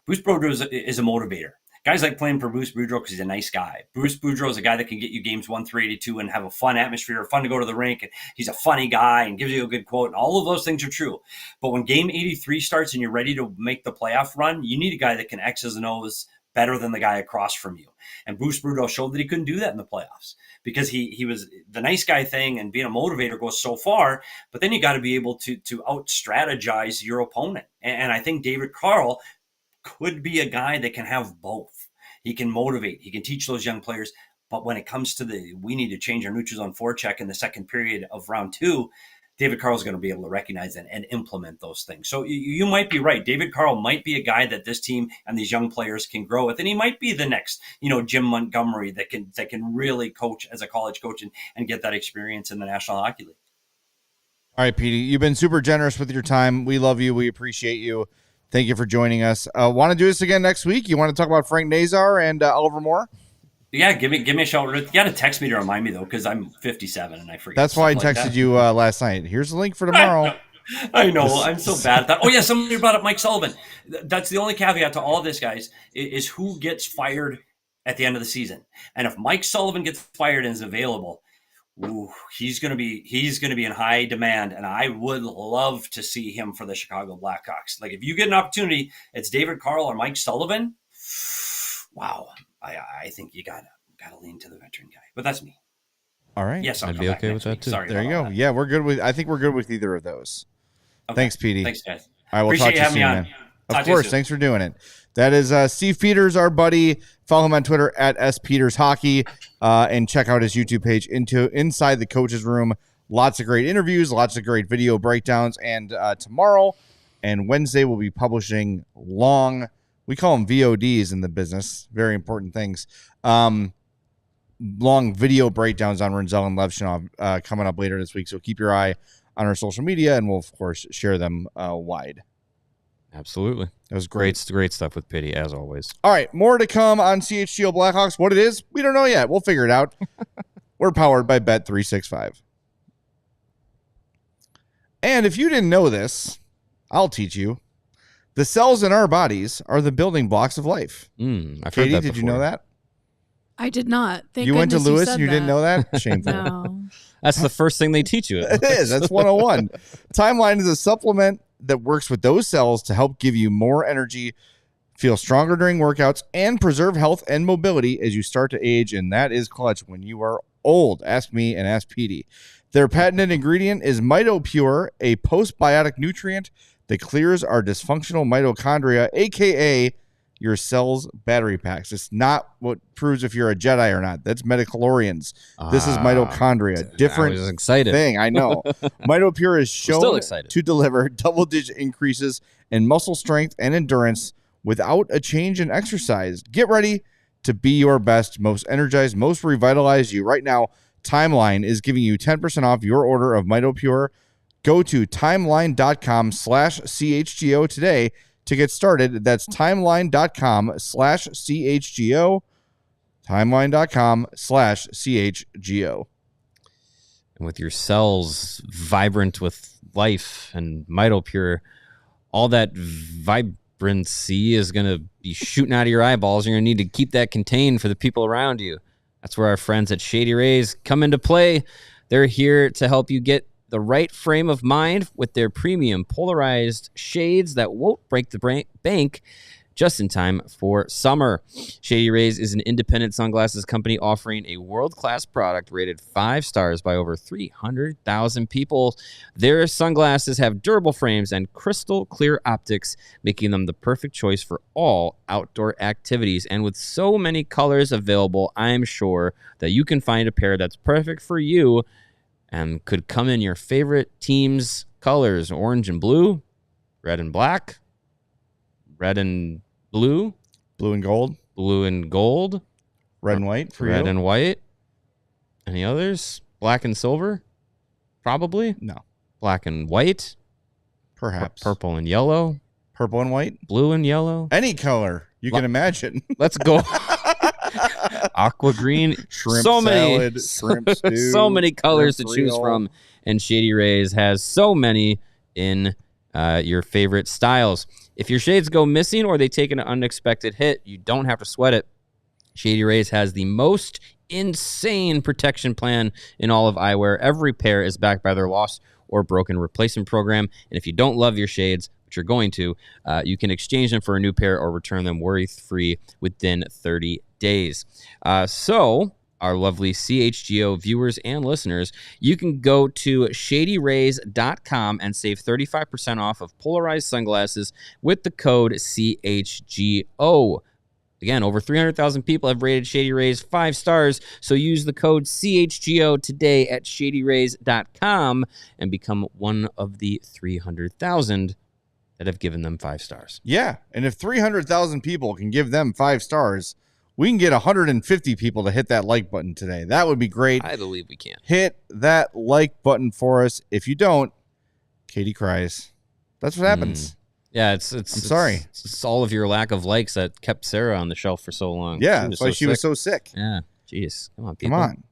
is a motivator. Guys like playing for Bruce Boudreau because he's a nice guy. Bruce Boudreau is a guy that can get you games 1-3, 82 and have a fun atmosphere, fun to go to the rink. And he's a funny guy and gives you a good quote. And all of those things are true. But when game 83 starts and you're ready to make the playoff run, you need a guy that can X's and O's better than the guy across from you. And Bruce Boudreau showed that he couldn't do that in the playoffs because he was the nice guy thing, and being a motivator goes so far, but then you got to be able to out strategize your opponent. And I think David Carl could be a guy that can have both. He can motivate, he can teach those young players, but when it comes to we need to change our neutral zone forecheck in the second period of round 2, David Carl is going to be able to recognize and implement those things. So you might be right. David Carl might be a guy that this team and these young players can grow with, and he might be the next, Jim Montgomery that can really coach as a college coach and get that experience in the National Hockey League. All right, Petey, you've been super generous with your time. We love you. We appreciate you. Thank you for joining us. Want to do this again next week? You want to talk about Frank Nazar and Oliver Moore? Yeah, give me a shout. You got to text me to remind me, though, because I'm 57 and I forget. That's why I texted you last night. Here's the link for tomorrow. I know. I'm so bad at that. Oh, yeah, somebody brought up Mike Sullivan. That's the only caveat to all of this, guys, is who gets fired at the end of the season. And if Mike Sullivan gets fired and is available, he's going to be in high demand, and I would love to see him for the Chicago Blackhawks. Like, if you get an opportunity, it's David Carl or Mike Sullivan. Wow, I think you gotta lean to the veteran guy, but that's me. All right, yes, I'd be okay with that too. Sorry, there you go. Yeah, we're good I think we're good with either of those. Okay. Thanks, Petey. Thanks, guys. All right, we'll Appreciate talk to you soon, man. Of course, thanks for doing it. That is Steve Peters, our buddy. Follow him on Twitter at @SPetersHockey, and check out his YouTube page Inside the Coach's Room. Lots of great interviews, lots of great video breakdowns, and tomorrow and Wednesday we'll be publishing long, we call them VODs in the business, very important things, long video breakdowns on Rinzel and Levshnov coming up later this week. So keep your eye on our social media, and we'll, of course, share them wide. Absolutely. It was great stuff with Petey, as always. All right, more to come on CHGO Blackhawks. What it is, we don't know yet. We'll figure it out. We're powered by Bet365. And if you didn't know this, I'll teach you. The cells in our bodies are the building blocks of life. I've Katie, heard that did you before. know that? I did not. Thank you went to goodness Lewis said and you didn't know that? Shameful. No. That's the first thing they teach you. It is. That's 101. Timeline is a supplement that works with those cells to help give you more energy, feel stronger during workouts, and preserve health and mobility as you start to age, and that is clutch when you are old. Ask me and ask Petey. Their patented ingredient is MitoPure, a postbiotic nutrient that clears our dysfunctional mitochondria, a.k.a. your cell's battery packs. It's not what proves if you're a Jedi or not. That's metachlorians. This is mitochondria. Different I was excited. thing. I know. MitoPure is shown to deliver double-digit increases in muscle strength and endurance without a change in exercise. Get ready to be your best, most energized, most revitalized you. Right now, Timeline is giving you 10% off your order of MitoPure. Go to timeline.com/CHGO today to get started. That's timeline.com/CHGO. Timeline.com/CHGO. And with your cells vibrant with life and MitoPure, all that vibrancy is going to be shooting out of your eyeballs. You're going to need to keep that contained for the people around you. That's where our friends at Shady Rays come into play. They're here to help you get the right frame of mind with their premium polarized shades that won't break the bank just in time for summer. Shady Rays is an independent sunglasses company offering a world-class product rated 5 stars by over 300,000 people. Their sunglasses have durable frames and crystal clear optics, making them the perfect choice for all outdoor activities. And with so many colors available, I'm sure that you can find a pair that's perfect for you and could come in your favorite team's colors: orange and blue, red and black, red and blue, Blue and gold, red and white for red you? and white. Any others? Black and silver? Probably. No, Black and white, perhaps. purple and yellow, Purple and white? blue and yellow. Any color you can imagine. Let's go. Aqua green. Shrimp so many, salad, shrimp stew, so many colors to shrimp choose Creole. from, and Shady Rays has so many in your favorite styles. If your shades go missing or they take an unexpected hit, you don't have to sweat it. Shady Rays has the most insane protection plan in all of eyewear. Every pair is backed by their lost or broken replacement program, and if you don't love your shades, which you're going to, you can exchange them for a new pair or return them worry-free within 30 days. So, our lovely CHGO viewers and listeners, you can go to shadyrays.com and save 35% off of polarized sunglasses with the code CHGO. Again, over 300,000 people have rated Shady Rays 5 stars, so use the code CHGO today at shadyrays.com and become one of the 300,000 that have given them 5 stars. Yeah, and if 300,000 people can give them 5 stars, we can get 150 people to hit that like button today. That would be great. I believe we can. Hit that like button for us. If you don't, Katie cries. That's what happens. Yeah, I'm sorry. It's all of your lack of likes that kept Sarah on the shelf for so long. Yeah, that's why she was so sick. Yeah, jeez. Come on, people. Come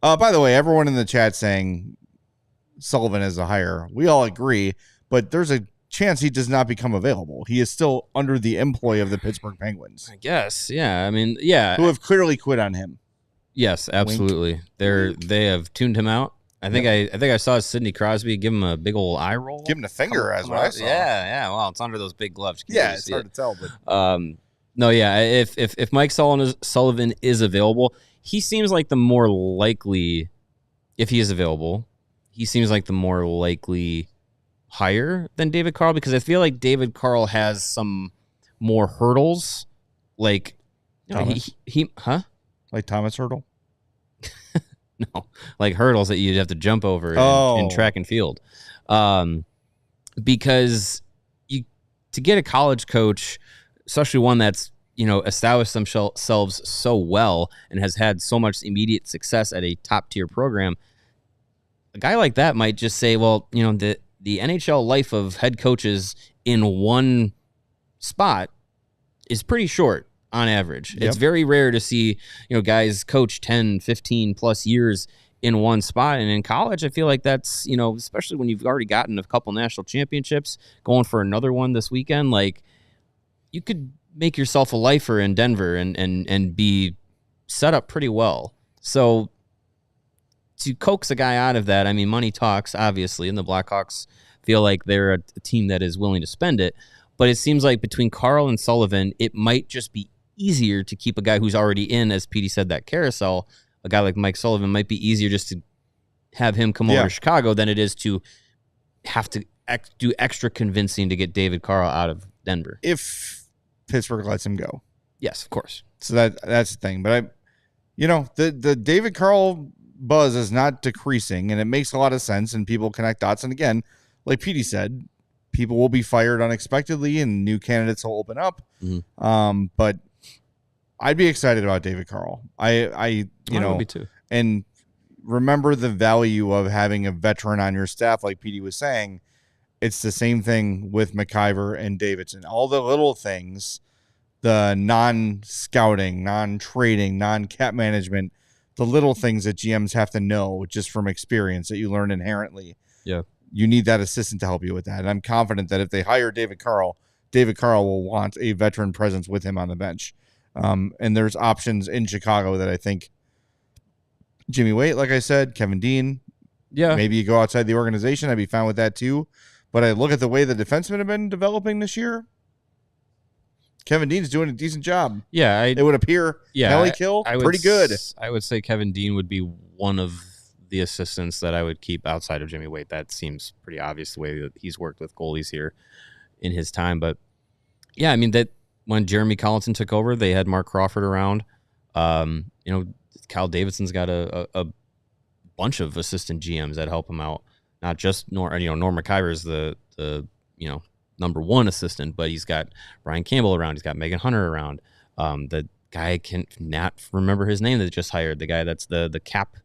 on. By the way, everyone in the chat saying Sullivan is a hire. We all agree, but there's a chance he does not become available. He is still under the employ of the Pittsburgh Penguins, I guess. Yeah. I mean, yeah. who have clearly quit on him. Yes, absolutely. They have tuned him out. I think I saw Sidney Crosby give him a big old eye roll. Give him the finger, as what I saw. Yeah. Well, it's under those big gloves. You can Yeah, really it's see hard it. to tell, but No, yeah. If Mike Sullivan is available, he seems like the more likely. If he is available, he seems like the more likely hire than David Carl, because I feel like David Carl has some more hurdles. Like, Thomas? Like Thomas Hurdle. No, like hurdles that you'd have to jump over in track and field. Because to get a college coach, especially one that's, established themselves so well and has had so much immediate success at a top tier program, a guy like that might just say, well, the NHL life of head coaches in one spot is pretty short on average. Yep. It's very rare to see, guys coach 10, 15 plus years in one spot. And in college, I feel like that's, especially when you've already gotten a couple national championships, going for another one this weekend, like you could make yourself a lifer in Denver and be set up pretty well. So to coax a guy out of that, I mean, money talks, obviously, and the Blackhawks feel like they're a team that is willing to spend it. But it seems like between Carl and Sullivan, it might just be easier to keep a guy who's already in, as Petey said, that carousel. A guy like Mike Sullivan might be easier just to have him come over to Chicago than it is to have to do extra convincing to get David Carl out of Denver. If Pittsburgh lets him go. Yes, of course. So that's the thing. But the David Carl buzz is not decreasing, and it makes a lot of sense, and people connect dots. And again, like Petey said, people will be fired unexpectedly and new candidates will open up. Mm-hmm. But I'd be excited about David Carl. I would be too. And remember the value of having a veteran on your staff, like Petey was saying. It's the same thing with McIver and Davidson. All the little things, the non-scouting, non-trading, non-cap management, the little things that GMs have to know just from experience that you learn inherently. Yeah. You need that assistant to help you with that. And I'm confident that if they hire David Carl will want a veteran presence with him on the bench. And there's options in Chicago that I think Jimmy Waite, like I said, Kevin Dean. Yeah. Maybe you go outside the organization. I'd be fine with that too. But I look at the way the defensemen have been developing this year. Kevin Dean's doing a decent job. Yeah, It would appear. Kelly Kill, pretty good. I would say Kevin Dean would be one of the assistants that I would keep outside of Jimmy Waite. That seems pretty obvious the way that he's worked with goalies here in his time. But yeah, I mean, that when Jeremy Collinson took over, they had Mark Crawford around. Kyle Davidson's got a bunch of assistant GMs that help him out. Not just Norm McIver is the number one assistant, but he's got Brian Campbell around. He's got Megan Hunter around. The guy I can not remember his name that just hired. The guy that's the cap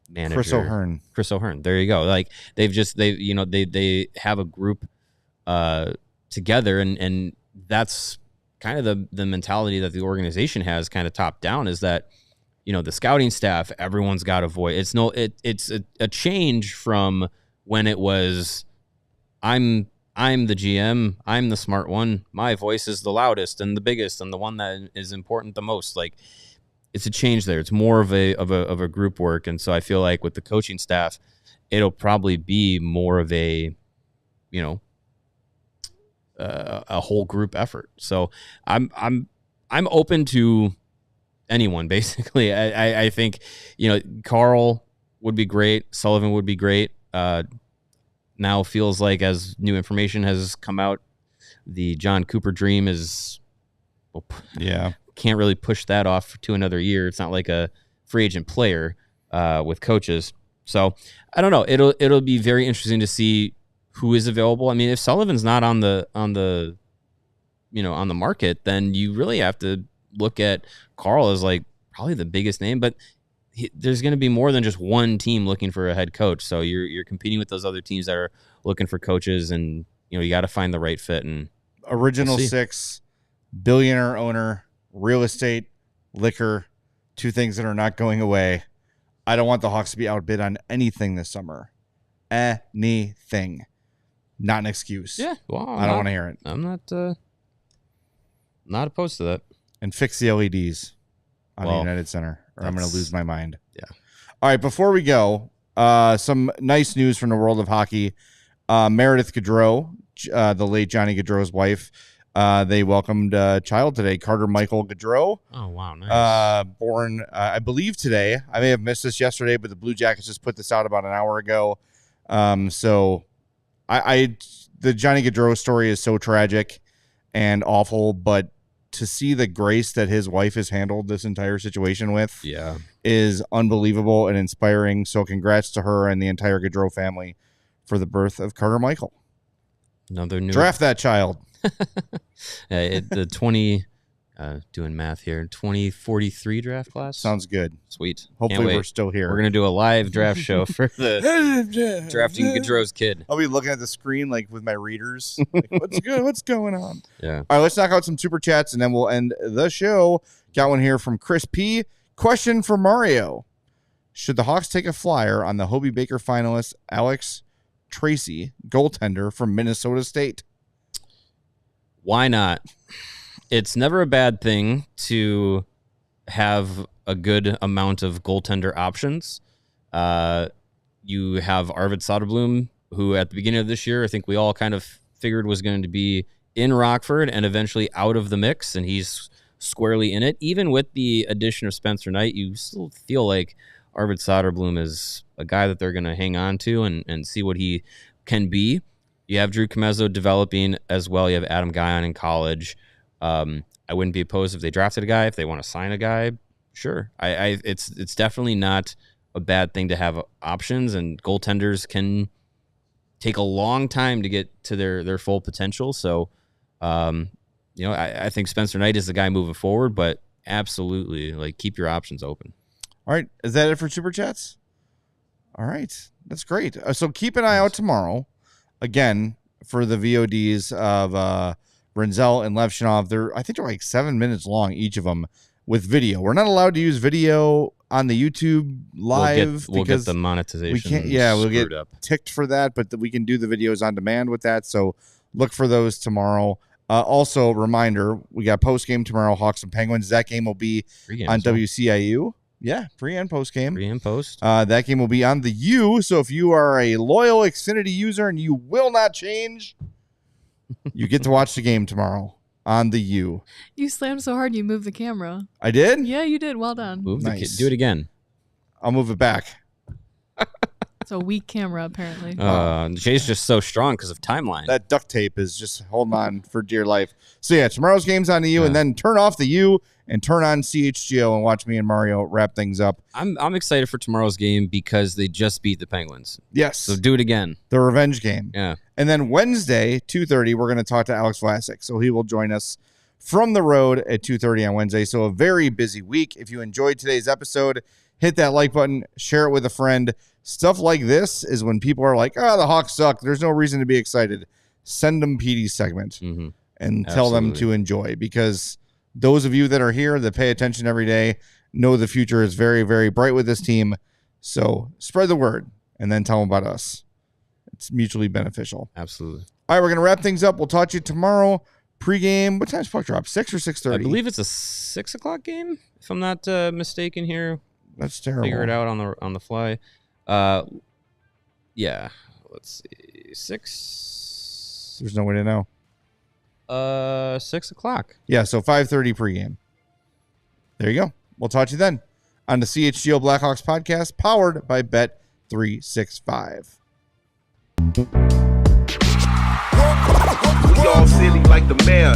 manager. Chris O'Hearn. There you go. Like they have a group together, and that's kind of the mentality that the organization has kind of top down, is that the scouting staff, everyone's got a voice. It's a change from when it was I'm the GM, I'm the smart one, my voice is the loudest and the biggest and the one that is important the most. Like, it's a change there. It's more of a group work. And so I feel like with the coaching staff, it'll probably be more of a whole group effort. So I'm open to anyone, basically. I think Carl would be great, Sullivan would be great. Now feels like, as new information has come out, the John Cooper dream is can't really push that off to another year. It's not like a free agent player with coaches. So I don't know. It'll be very interesting to see who is available. I mean, if Sullivan's not on the market, then you really have to look at Carl as like probably the biggest name. But there's going to be more than just one team looking for a head coach. So you're competing with those other teams that are looking for coaches, and you got to find the right fit. And Original Six, billionaire owner, real estate, liquor, two things that are not going away. I don't want the Hawks to be outbid on anything this summer. Anything. Not an excuse. Yeah, well, I don't want to hear it. I'm not opposed to that. And fix the LEDs on the United Center, or I'm going to lose my mind. Yeah. All right, before we go, some nice news from the world of hockey. Meredith Gaudreau, the late Johnny Gaudreau's wife, they welcomed a child today, Carter Michael Gaudreau. Oh, wow, nice. Born, I believe, today. I may have missed this yesterday, but the Blue Jackets just put this out about an hour ago. So the Johnny Gaudreau story is so tragic and awful, but to see the grace that his wife has handled this entire situation with is unbelievable and inspiring. So congrats to her and the entire Gaudreau family for the birth of Carter Michael. Another new draft that child. The doing math here, 2043 draft class. Sounds good. Sweet. Hopefully we're still here. We're going to do a live draft show for the drafting Gaudreau's kid. I'll be looking at the screen like with my readers. Like, what's good? What's going on? Yeah. All right, let's knock out some super chats and then we'll end the show. Got one here from Chris P. Question for Mario. Should the Hawks take a flyer on the Hobey Baker finalist Alex Tracy, goaltender from Minnesota State? Why not? It's never a bad thing to have a good amount of goaltender options. You have Arvid Soderblom, who at the beginning of this year, I think we all kind of figured was going to be in Rockford and eventually out of the mix, and he's squarely in it. Even with the addition of Spencer Knight, you still feel like Arvid Soderblom is a guy that they're going to hang on to and see what he can be. You have Drew Comezzo developing as well. You have Adam Guyon in college. I wouldn't be opposed if they drafted a guy. If they want to sign a guy, sure. It's definitely not a bad thing to have options, and goaltenders can take a long time to get to their full potential. So, I think Spencer Knight is the guy moving forward, but absolutely, like, keep your options open. All right. Is that it for Super Chats? All right. That's great. So keep an eye out tomorrow, again, for the VODs of Rinzel and Levshnov. I think they're like 7 minutes long, each of them, with video. We're not allowed to use video on the YouTube live. We'll get the monetization. We can't. Yeah, we'll get ticked for that, but we can do the videos on demand with that. So look for those tomorrow. Also, reminder, we got post game tomorrow, Hawks and Penguins. That game will be on WCIU. Yeah, pre and post game. Pre and post. That game will be on the U. So if you are a loyal Xfinity user and you will not change, you get to watch the game tomorrow. on the U. You slammed so hard you moved the camera. I did? Yeah, you did. Well done. Move Nice. do it again. I'll move it back. It's a weak camera, apparently. Jay's just so strong because of timeline. That duct tape is just holding on for dear life. So yeah, tomorrow's game's on the U, and then turn off the U and turn on CHGO and watch me and Mario wrap things up. I'm excited for tomorrow's game because they just beat the Penguins. Yes. So do it again. The revenge game. Yeah. And then Wednesday, 2:30, we're going to talk to Alex Vlasic. So he will join us from the road at 2:30 on Wednesday. So a very busy week. If you enjoyed today's episode, hit that like button, share it with a friend. Stuff like this is when people are like, the Hawks suck. There's no reason to be excited. Send them Petey's segment and tell them to enjoy, because those of you that are here that pay attention every day know the future is very, very bright with this team. So spread the word and then tell them about us. It's mutually beneficial. Absolutely. All right, we're going to wrap things up. We'll talk to you tomorrow. Pre-game, what time's puck drop? 6 or 6:30? I believe it's a 6 o'clock game, if I'm not mistaken here. That's terrible. Figure it out on the fly. Yeah. Let's see. 6. There's no way to know. 6 o'clock. Yeah, so 5:30 pregame. There you go. We'll talk to you then on the CHGO Blackhawks podcast, powered by Bet365. We all silly like the mayor.